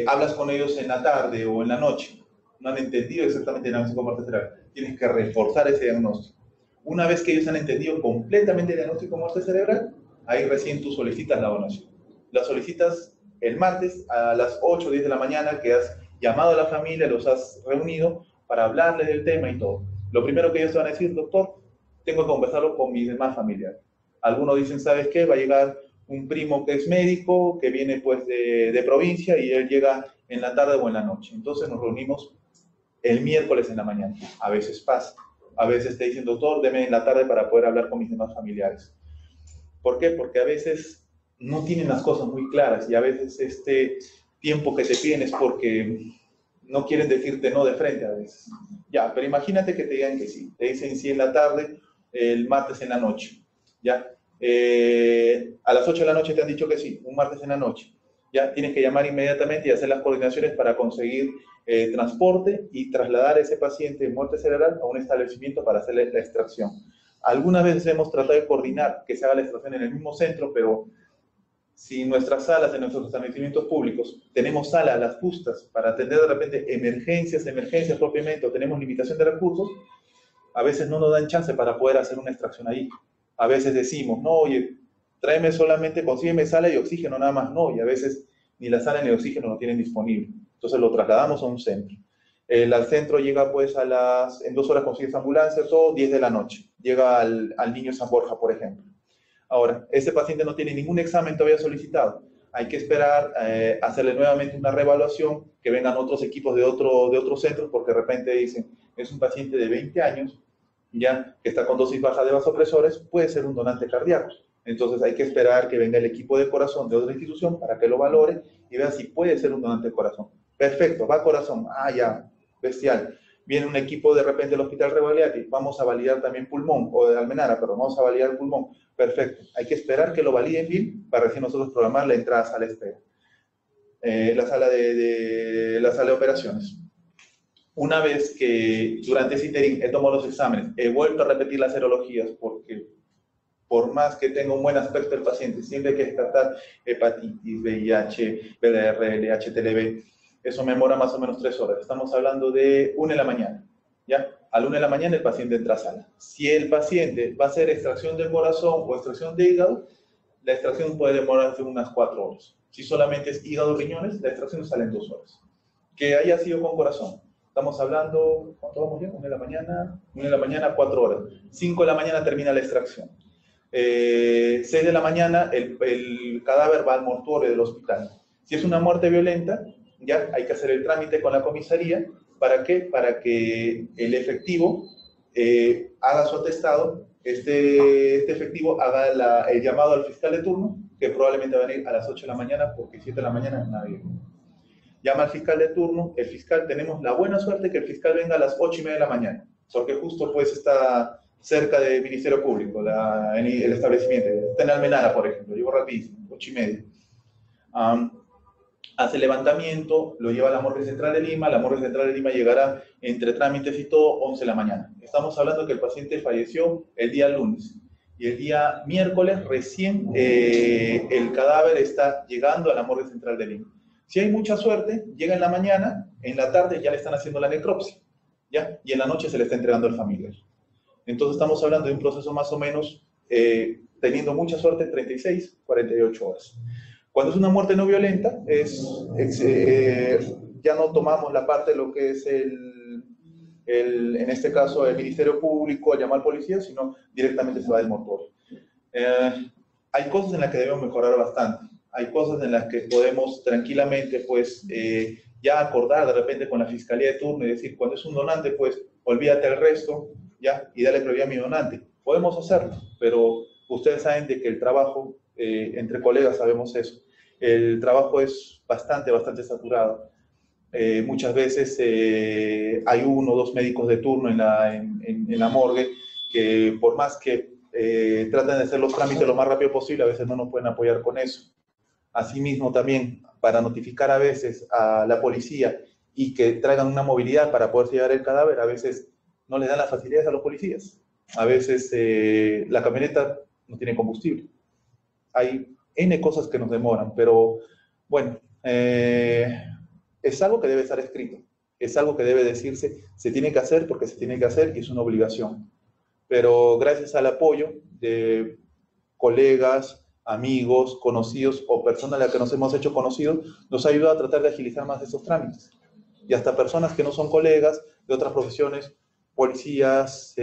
Speaker 1: Hablas con ellos en la tarde o en la noche, no han entendido exactamente el diagnóstico de muerte cerebral, tienes que reforzar ese diagnóstico. Una vez que ellos han entendido completamente el diagnóstico de muerte cerebral, ahí recién tú solicitas la donación. La solicitas el martes a las 8 o 10 de la mañana, que has llamado a la familia, los has reunido para hablarles del tema y todo. Lo primero que ellos te van a decir, doctor, tengo que conversarlo con mis demás familiares. Algunos dicen, ¿sabes qué? Va a llegar un primo que es médico, que viene pues de provincia y él llega en la tarde o en la noche. Entonces nos reunimos el miércoles en la mañana. A veces pasa. A veces te dicen, doctor, deme en la tarde para poder hablar con mis demás familiares. ¿Por qué? Porque a veces no tienen las cosas muy claras y a veces este tiempo que te piden es porque no quieren decirte no de frente a veces. Ya, pero imagínate que te digan que sí. Te dicen sí en la tarde, el martes en la noche. Ya, a las 8 de la noche te han dicho que sí, un martes en la noche. Ya, tienes que llamar inmediatamente y hacer las coordinaciones para conseguir transporte y trasladar a ese paciente de muerte cerebral a un establecimiento para hacerle la extracción. Algunas veces hemos tratado de coordinar que se haga la extracción en el mismo centro, pero si en nuestras salas, en nuestros establecimientos públicos, tenemos salas las justas para atender de repente emergencias propiamente, o tenemos limitación de recursos, a veces no nos dan chance para poder hacer una extracción ahí. A veces decimos, no, oye, tráeme solamente, consígueme sala y oxígeno nada más, no, y a veces ni la sala ni el oxígeno lo tienen disponible. Entonces lo trasladamos a un centro. Al centro llega pues en 2 horas consigues ambulancia, todo, 10 de la noche. Llega al niño San Borja, por ejemplo. Ahora, ese paciente no tiene ningún examen todavía solicitado. Hay que esperar hacerle nuevamente una reevaluación, que vengan otros equipos de otros centros, porque de repente dicen, es un paciente de 20 años, ya que está con dosis baja de vasopresores, puede ser un donante cardíaco. Entonces hay que esperar que venga el equipo de corazón de otra institución para que lo valore y vea si puede ser un donante de corazón. Perfecto, va corazón, ya, bestial. Viene un equipo de repente del Hospital Rebagliati, vamos a validar también pulmón, o de Almenara, pero vamos a validar pulmón. Perfecto, hay que esperar que lo validen bien para recién nosotros programar la entrada a sala de espera. La sala de operaciones. Una vez que durante ese interín he tomado los exámenes, he vuelto a repetir las serologías porque por más que tenga un buen aspecto el paciente, siempre hay que descartar hepatitis, VIH, VDR, HTLV. Eso me demora más o menos 3 horas. Estamos hablando de 1 de la mañana. ¿Ya? A la 1 de la mañana el paciente entra a sala. Si el paciente va a hacer extracción del corazón o extracción de hígado, la extracción puede demorarse unas 4 horas. Si solamente es hígado o riñones, la extracción sale en 2 horas. Que haya sido con corazón. Estamos hablando, ¿cuánto vamos ya? 1 de la mañana, 1 de la mañana, 4 horas. 5 de la mañana termina la extracción. 6 de la mañana el cadáver va al mortuorio del hospital. Si es una muerte violenta, ya hay que hacer el trámite con la comisaría. ¿Para qué? Para que el efectivo haga su atestado, este efectivo haga el llamado al fiscal de turno, que probablemente va a venir a las 8 de la mañana, porque 7 de la mañana nadie viene. Llama al fiscal de turno, el fiscal, tenemos la buena suerte que el fiscal venga a las 8:30 de la mañana, porque justo pues está cerca del Ministerio Público, el establecimiento, está en Almenara, por ejemplo, llegó rapidísimo, 8:30. Hace levantamiento, lo lleva a la morgue central de Lima, la morgue central de Lima llegará entre trámites y todo 11 de la mañana. Estamos hablando que el paciente falleció el día lunes y el día miércoles recién el cadáver está llegando a la morgue central de Lima. Si hay mucha suerte, llega en la mañana, en la tarde ya le están haciendo la necropsia, ¿ya? Y en la noche se le está entregando al familiar. Entonces estamos hablando de un proceso más o menos, teniendo mucha suerte, 36, 48 horas. Cuando es una muerte no violenta, ya no tomamos la parte de lo que es en este caso el Ministerio Público, llamar al policía, sino directamente se va del mortuorio. Hay cosas en las que debemos mejorar bastante. Hay cosas en las que podemos tranquilamente, pues, ya acordar de repente con la Fiscalía de turno y decir, cuando es un donante, pues, olvídate del resto, ¿ya? Y dale prioridad a mi donante. Podemos hacerlo, pero ustedes saben de que el trabajo, entre colegas sabemos eso, el trabajo es bastante saturado. Muchas veces hay 1 o 2 médicos de turno en la morgue que por más que traten de hacer los trámites lo más rápido posible, a veces no nos pueden apoyar con eso. Asimismo, también para notificar a veces a la policía y que traigan una movilidad para poder llevar el cadáver, a veces no les dan las facilidades a los policías. A veces la camioneta no tiene combustible. Hay N cosas que nos demoran, pero bueno, es algo que debe estar escrito, es algo que debe decirse, se tiene que hacer porque se tiene que hacer y es una obligación. Pero gracias al apoyo de colegas, amigos, conocidos o personas a las que nos hemos hecho conocidos, nos ha ayudado a tratar de agilizar más esos trámites. Y hasta personas que no son colegas de otras profesiones, policías,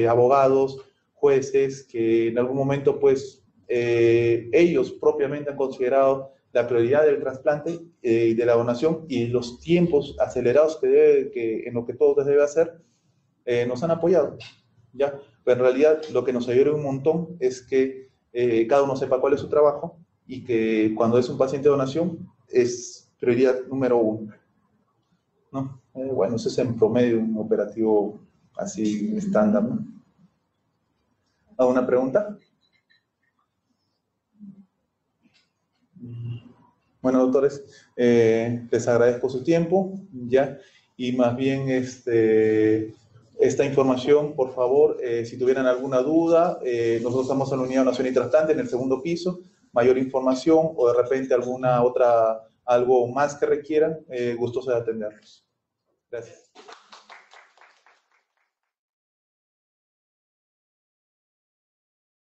Speaker 1: abogados, jueces, que en algún momento pues ellos propiamente han considerado la prioridad del trasplante y de la donación y los tiempos acelerados en lo que todo se debe hacer, nos han apoyado, ¿ya? Pero en realidad lo que nos ayuda un montón es que cada uno sepa cuál es su trabajo y que cuando es un paciente de donación es prioridad número 1, ¿no? Bueno, ese es en promedio un operativo así estándar, ¿no? ¿Alguna pregunta? Bueno, doctores, les agradezco su tiempo, ¿ya? Y más bien esta información, por favor, si tuvieran alguna duda, nosotros estamos en la Unidad de Donación y Trasplante en el 2º piso, mayor información o de repente algo más que requieran, gustoso de atenderlos. Gracias.